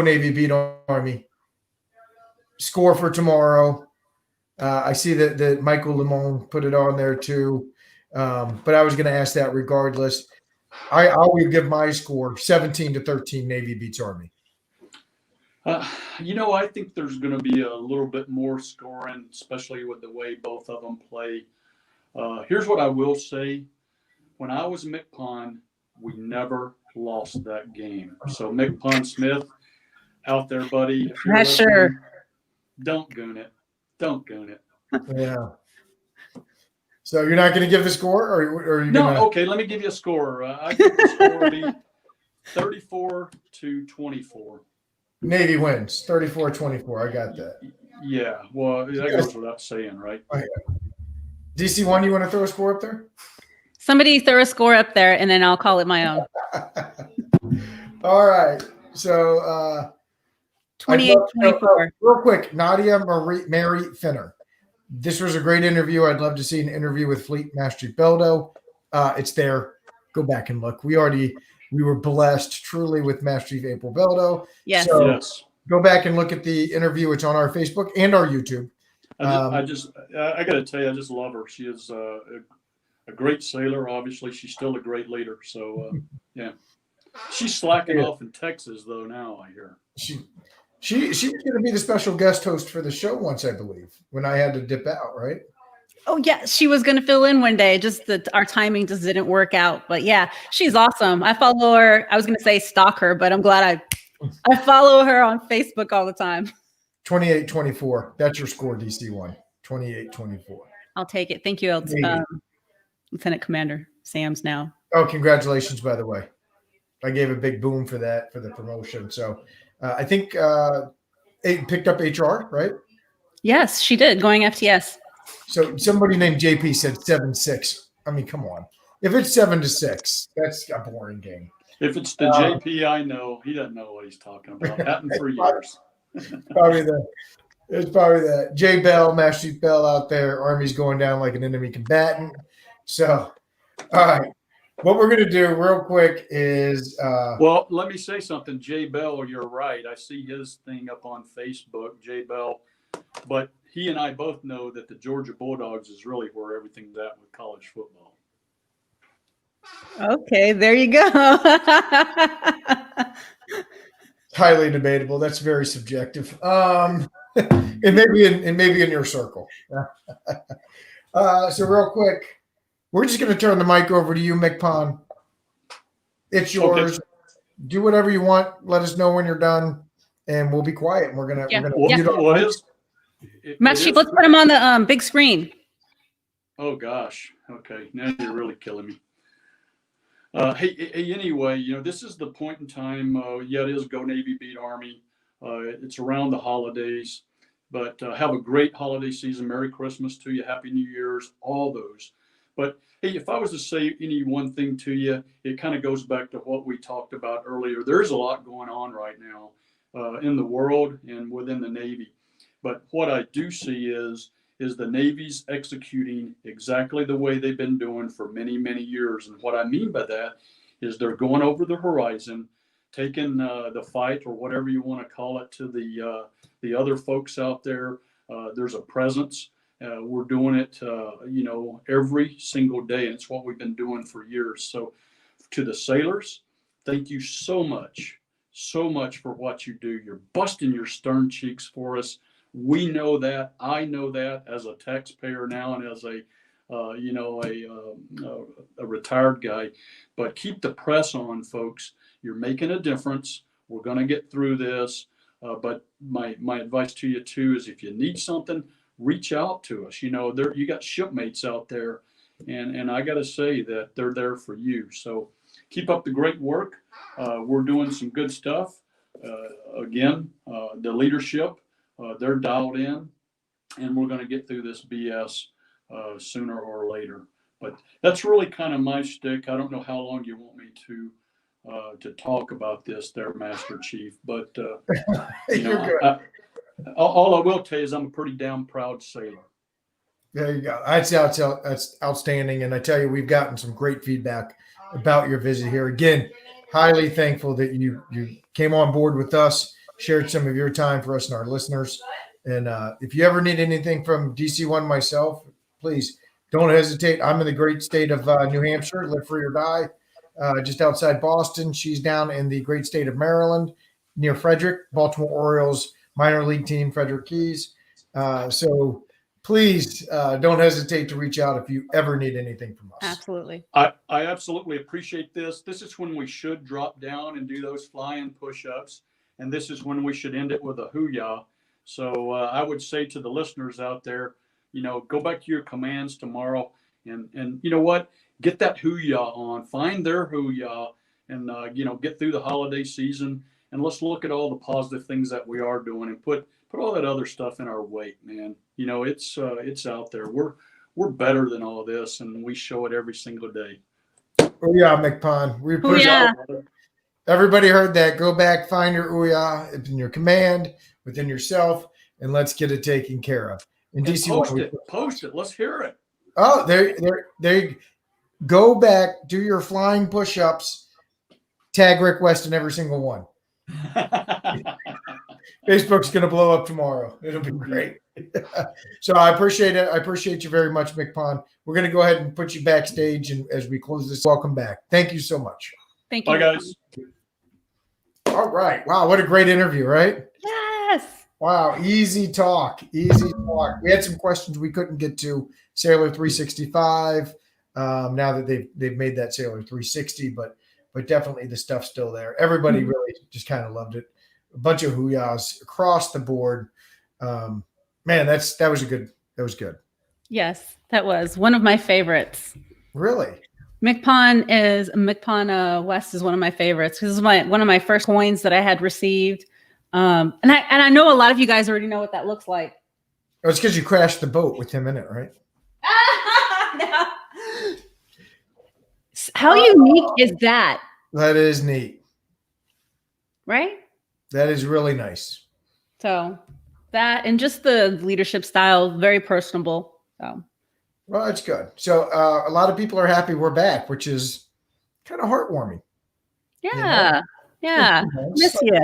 Navy, beat Army. Score for tomorrow. I see that Michael Lemon put it on there too. But I was going to ask that regardless. I will give my score 17-13. Navy beats Army. I think there's going to be a little bit more scoring, especially with the way both of them play. Here's what I will say. When I was MCPON, we never lost that game. So MCPON Smith, out there, buddy. If you're sure. Don't goon it. Don't goon it. Yeah. So you're not going to give the score, or are you No, gonna... Okay, let me give you a score. I think the score will be 34-24. Navy wins 34-24. I got that. Yeah, well, that goes without saying, right? Oh, yeah. DC1, you want to throw a score up there? Somebody throw a score up there, and then I'll call it my own. All right. So 28-24. Real quick, Nadia Mary Finner. This was a great interview. I'd love to see an interview with Fleet Master Beldo. It's there. Go back and look. We were blessed truly with Master Chief April Beldo. Yes. So Yes. Go back and look at the interview. It's on our Facebook and our YouTube. I got to tell you, I just love her. She is a great sailor. Obviously, she's still a great leader. So, yeah. She's slacking off in Texas, though, now, I hear. She was going to be the special guest host for the show once, I believe, when I had to dip out, right? Oh, yeah. She was going to fill in one day. Just that our timing just didn't work out. But, yeah, she's awesome. I follow her. I was going to say stalk her, but I'm glad I follow her on Facebook all the time. 28-24. That's your score, DC1. 28-24. I'll take it. Thank you, Lieutenant Commander Sams now. Oh, congratulations, by the way. I gave a big boom for that, for the promotion. So I think it picked up HR, right? Yes, she did, going FTS. So somebody named JP said 7-6. I mean, come on. If it's 7-6, that's a boring game. If it's the JP I know, he doesn't know what he's talking about. Happened for years. It's probably that. Jay Bell, Master Chief Bell out there. Army's going down like an enemy combatant. So, all right. What we're going to do real quick is Well, let me say something. Jay Bell, you're right. I see his thing up on Facebook, Jay Bell. But he and I both know that the Georgia Bulldogs is really where everything's at with college football. Okay, there you go. highly debatable. That's very subjective. It may be in your circle. So real quick, we're just going to turn the mic over to you, MCPON. It's yours. Okay. Do whatever you want. Let us know when you're done, and we'll be quiet. We're gonna mute our What mics. is Master Chief, let's put him on the big screen. Oh gosh. Okay. Now you're really killing me. Hey, anyway, this is the point in time. Yeah, it is Go Navy, Beat Army. It's around the holidays, but have a great holiday season. Merry Christmas to you. Happy New Year's, all those. But hey, if I was to say any one thing to you, it kind of goes back to what we talked about earlier. There's a lot going on right now in the world and within the Navy. But what I do see is the Navy's executing exactly the way they've been doing for many, many years. And what I mean by that is they're going over the horizon, taking the fight, or whatever you want to call it, to the other folks out there. There's a presence. We're doing it, every single day. And it's what we've been doing for years. So to the sailors, thank you so much for what you do. You're busting your stern cheeks for us. We know that. I know that as a taxpayer now and as a retired guy. But keep the press on, folks. You're making a difference. We're going to get through this. But my advice to you too is, if you need something, reach out to us. You got shipmates out there, and I got to say that they're there for you. So keep up the great work. We're doing some good stuff. Again, the leadership. They're dialed in, and we're going to get through this BS sooner or later. But that's really kind of my shtick. I don't know how long you want me to talk about this, there, Master Chief. But You're good. All I will tell you is I'm a pretty damn proud sailor. There you go. That's outstanding. And I tell you, we've gotten some great feedback about your visit here. Again, highly thankful that you came on board with us, shared some of your time for us and our listeners. And if you ever need anything from DC-1 myself, please don't hesitate. I'm in the great state of New Hampshire, live free or die, just outside Boston. She's down in the great state of Maryland, near Frederick, Baltimore Orioles minor league team, Frederick Keys. So please don't hesitate to reach out if you ever need anything from us. Absolutely. I absolutely appreciate this. This is when we should drop down and do those flying push-ups. And this is when we should end it with a hoo-yah. So I would say to the listeners out there, go back to your commands tomorrow, and you know what? Get that hoo-yah on. Find their hoo-yah, and get through the holiday season. And let's look at all the positive things that we are doing, and put all that other stuff in our weight, man. It's out there. We're better than all this, and we show it every single day. Oh yeah, MCPON. We appreciate it. Everybody heard that. Go back, find your Ouya in your command, within yourself, and let's get it taken care of. In DC, post it. Let's hear it. Oh, there. Go back, do your flying push-ups. Tag Rick West in every single one. Facebook's going to blow up tomorrow. It'll be great. So I appreciate it. I appreciate you very much, MCPON. We're going to go ahead and put you backstage, and as we close this, welcome back. Thank you so much. Thank you. Bye, guys. All right. Wow, what a great interview, right? Yes. Wow, easy talk. Easy talk. We had some questions we couldn't get to. Sailor 365. Now that they've made that Sailor 360, but definitely the stuff's still there. Everybody really just kind of loved it. A bunch of hoo-yahs across the board. Man, that was good. Yes, that was one of my favorites. Really? MCPON West is one of my favorites. This is one of my first coins that I had received. And I know a lot of you guys already know what that looks like. Oh, it's because you crashed the boat with him in it, right? No. How unique is that? That is neat. Right? That is really nice. So that, and just the leadership style, very personable. So. Well, that's good. So a lot of people are happy we're back, which is kind of heartwarming. Yeah. Yeah. Miss you.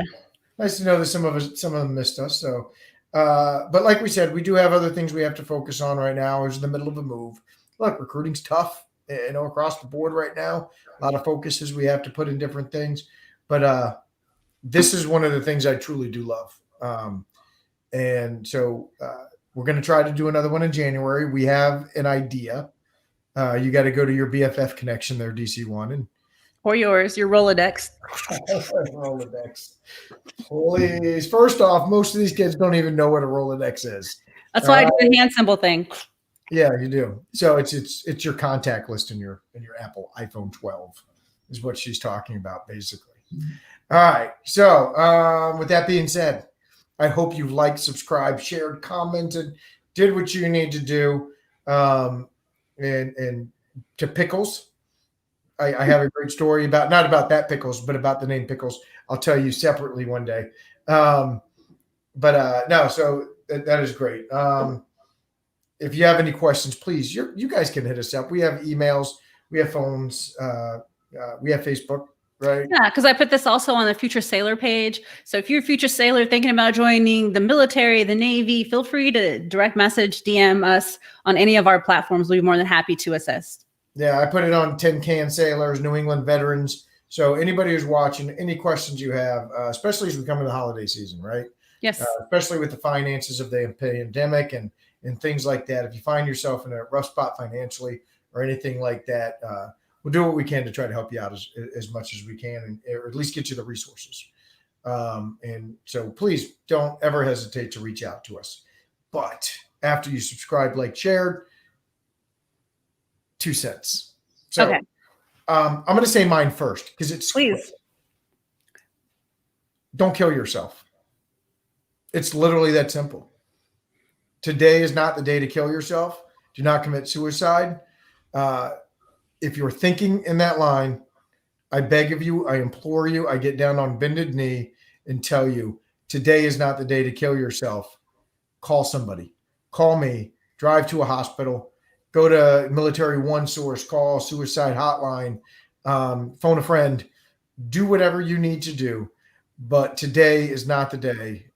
Nice to know that some of them missed us. So, but like we said, we do have other things we have to focus on right now. We're in the middle of a move. Look, recruiting's tough, across the board right now. A lot of focuses we have to put in different things, but this is one of the things I truly do love. And so we're going to try to do another one in January. We have an idea. You got to go to your BFF connection there, DC1, and or your Rolodex. Rolodex. Please. First off, most of these kids don't even know what a Rolodex is. That's why I do the hand symbol thing. Yeah, you do. So it's your contact list in your Apple iPhone 12 is what she's talking about, basically. All right. So with that being said, I hope you've liked, subscribed, shared, commented, did what you need to do. And to Pickles, I have a great story not about that Pickles, but about the name Pickles. I'll tell you separately one day. No, so that is great. If you have any questions, please, you guys can hit us up. We have emails, we have phones, we have Facebook, right? Yeah, because I put this also on the Future Sailor page. So if you're a future sailor thinking about joining the military, the Navy, feel free to direct message, DM us on any of our platforms. We'll be more than happy to assist. Yeah, I put it on Tin Can Sailors, New England Veterans. So anybody who's watching, any questions you have, especially as we come into the holiday season, right? Yes. Especially with the finances of the pandemic and things like that. If you find yourself in a rough spot financially or anything like that, we'll do what we can to try to help you out as much as we can, or at least get you the resources. And so please don't ever hesitate to reach out to us. But after you subscribe, like, shared, 2 cents. So okay. I'm going to say mine first because it's please. Quick. Don't kill yourself. It's literally that simple. Today is not the day to kill yourself. Do not commit suicide. If you're thinking in that line, I beg of you, I implore you, I get down on bended knee and tell you, today is not the day to kill yourself. Call somebody. Call me. Drive to a hospital. Go to Military One Source. Call suicide hotline. Phone a friend. Do whatever you need to do. But today is not the day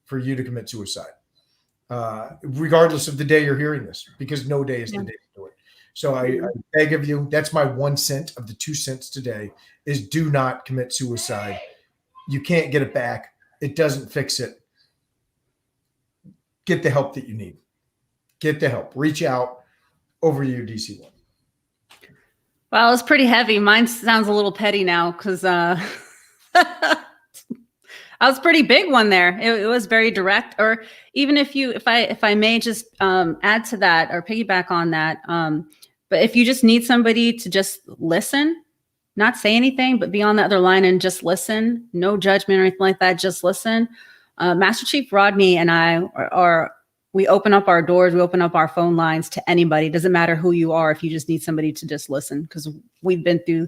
for you to commit suicide, regardless of the day you're hearing this, because no day is the day to do it. So I beg of you, that's my 1 cent of the 2 cents today, is do not commit suicide. You can't get it back. It doesn't fix it. Get the help that you need. Get the help. Reach out. Over to you, DC1. Well, it's pretty heavy. Mine sounds a little petty now because that was a pretty big one there. It was very direct. Or even if I may just add to that or piggyback on that. But if you just need somebody to just listen, not say anything, but be on the other line and just listen, no judgment or anything like that, just listen. Master Chief Rodney and I we open up our doors, we open up our phone lines to anybody. Doesn't matter who you are, if you just need somebody to just listen, because we've been through,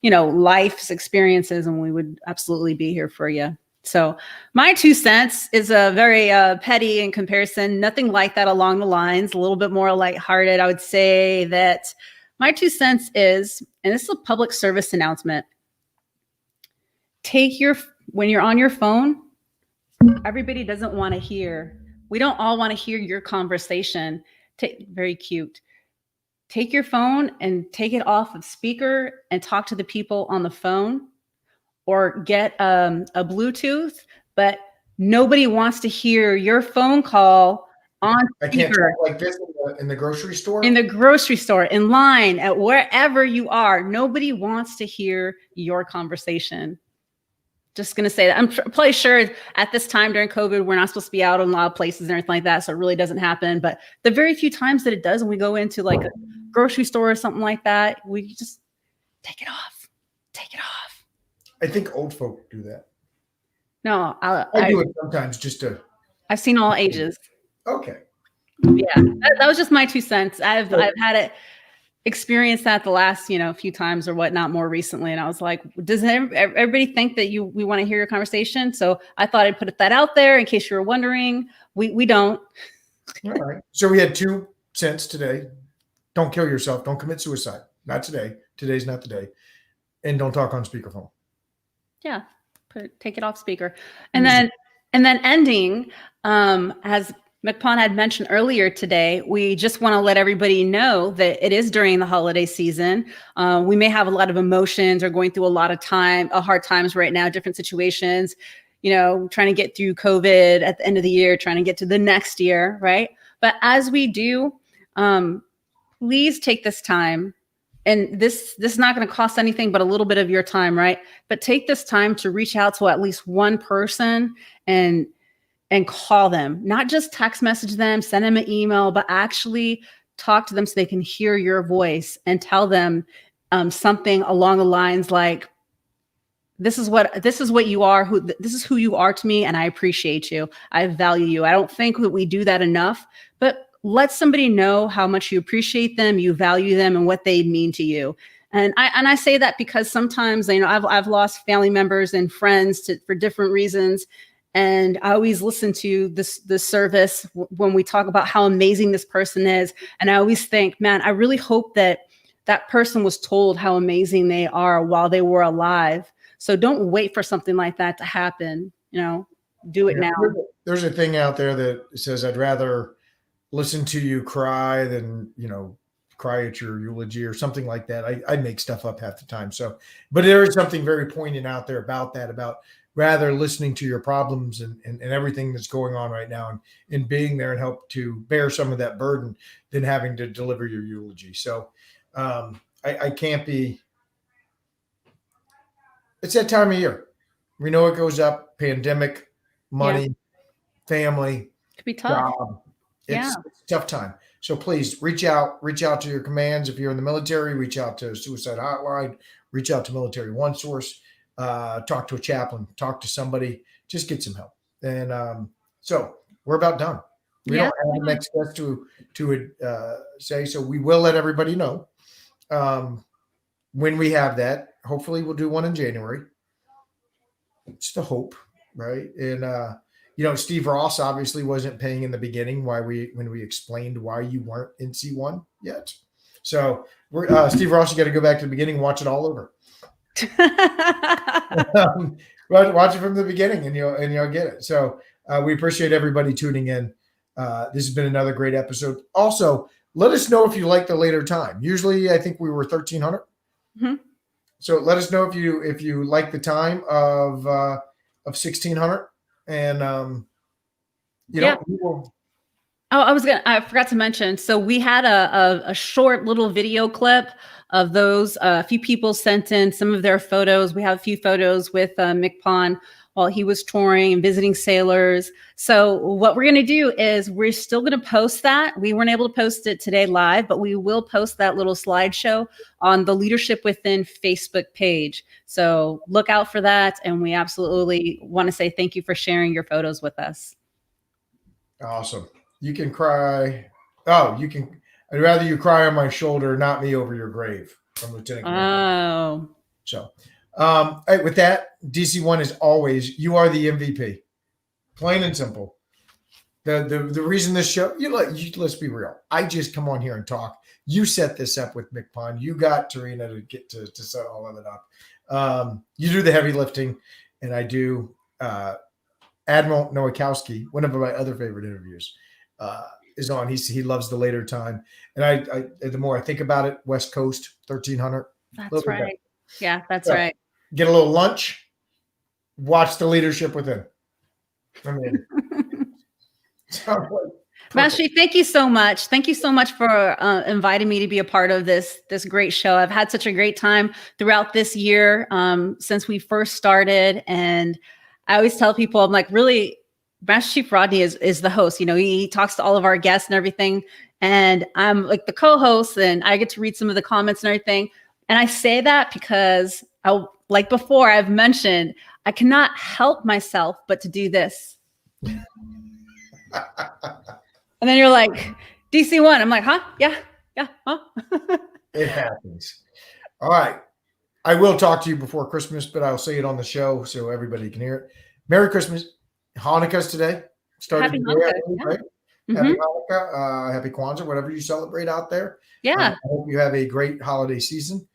life's experiences, and we would absolutely be here for you. So my 2 cents is a very petty in comparison, nothing like that along the lines, a little bit more lighthearted. I would say that my 2 cents is, and this is a public service announcement, when you're on your phone, everybody doesn't want to hear. We don't all want to hear your conversation. Very cute. Take your phone and take it off of speaker and talk to the people on the phone, or get a Bluetooth, but nobody wants to hear your phone call on speaker. I can't talk like this in the grocery store? In the grocery store, in line, at wherever you are. Nobody wants to hear your conversation. Just going to say that. I'm probably sure at this time during COVID, we're not supposed to be out in a lot of places and everything like that. So it really doesn't happen. But the very few times that it does, when we go into a grocery store or something like that, we just take it off. Take it off. I think old folk do that. No, I do it sometimes just to. I've seen all ages. Okay. Yeah, that was just my 2 cents. I've had it. Experienced that the last few times or whatnot more recently, and I was like, does everybody think that we want to hear your conversation? So I thought I'd put that out there in case you were wondering. We don't. All right, so we had 2 cents today. Don't kill yourself. Don't commit suicide. Not today. Today's not the day. And don't talk on speakerphone. Yeah, take it off speaker. And then ending, as MCPON had mentioned earlier today, we just want to let everybody know that it is during the holiday season. We may have a lot of emotions or going through a lot of hard times right now, different situations, trying to get through COVID at the end of the year, trying to get to the next year, right? But as we do, please take this time. And this is not going to cost anything but a little bit of your time, right? But take this time to reach out to at least one person and call them, not just text message them, send them an email, but actually talk to them so they can hear your voice and tell them something along the lines like, this is what you are, this is who you are to me, and I appreciate you. I value you. I don't think that we do that enough, but let somebody know how much you appreciate them, you value them, and what they mean to you. And I say that because sometimes, I've lost family members and friends for different reasons. And I always listen to this service when we talk about how amazing this person is. And I always think, man, I really hope that person was told how amazing they are while they were alive. So don't wait for something like that to happen. Do it now. There's a thing out there that says, I'd rather listen to you cry than, cry at your eulogy or something like that. I make stuff up half the time. So, but there is something very poignant out there about rather listening to your problems and everything that's going on right now and being there and help to bear some of that burden than having to deliver your eulogy. So I can't be, it's that time of year. We know it goes up, pandemic, money, family. It could be tough. Job. It's a tough time. So please reach out to your commands. If you're in the military, reach out to Suicide Hotline, reach out to Military One Source, talk to a chaplain, talk to somebody, just get some help. And so we're about done. We don't have the next guest to say, so we will let everybody know when we have that. Hopefully we'll do one in January. It's the hope, right? And Steve Ross obviously wasn't paying in the beginning when we explained why you weren't in C1 yet. So we're Steve Ross, you got to go back to the beginning, watch it all over. Watch it from the beginning and you'll get it. So we appreciate everybody tuning in. This has been another great episode. Also, let us know if you like the later time. Usually I think we were 1300. Mm-hmm. So let us know if you like the time of 1600. And I forgot to mention. So we had a short little video clip of those. A few people sent in some of their photos. We have a few photos with MCPON while he was touring and visiting sailors. So what we're going to do is we're still going to post that. We weren't able to post it today live, but we will post that little slideshow on the Leadership Within Facebook page. So look out for that. And we absolutely want to say thank you for sharing your photos with us. Awesome. You can cry. I'd rather you cry on my shoulder, not me over your grave, from Lieutenant Commander. So, with that, DC1 is always, you are the MVP. Plain and simple. The reason this show, let's be real. I just come on here and talk. You set this up with MCPON. You got Tarina to get to set all of it up. You do the heavy lifting, and I do. Admiral Nowakowski, one of my other favorite interviews, is on. He loves the later time, and I the more I think about it, West Coast 1300. That's right. Yeah, that's right. Get a little lunch. Watch the Leadership Within. I mean, Master, thank you so much. Thank you so much for inviting me to be a part of this great show. I've had such a great time throughout this year since we first started, and I always tell people, I'm like, really, Master Chief Rodney is the host. He talks to all of our guests and everything, and I'm like the co-host, and I get to read some of the comments and everything. And I say that because, like before, I've mentioned, I cannot help myself but to do this. And then you're like, DC1. I'm like, huh? Yeah, huh? It happens. All right. I will talk to you before Christmas, but I'll say it on the show so everybody can hear it. Merry Christmas. Hanukkah's today. Happy Hanukkah. Right? Mm-hmm. Happy Hanukkah. Happy Kwanzaa, whatever you celebrate out there. Yeah. I hope you have a great holiday season.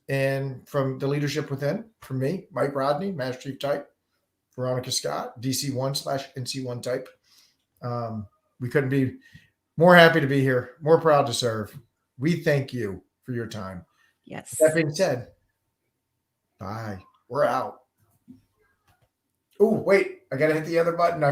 And from the leadership within, from me, Mike Rodney, Master Chief Type, Veronica Scott, DC1/NC1 Type. We couldn't be more happy to be here, more proud to serve. We thank you for your time. Yes. That being said, bye. We're out. Oh, wait, I got to hit the other button.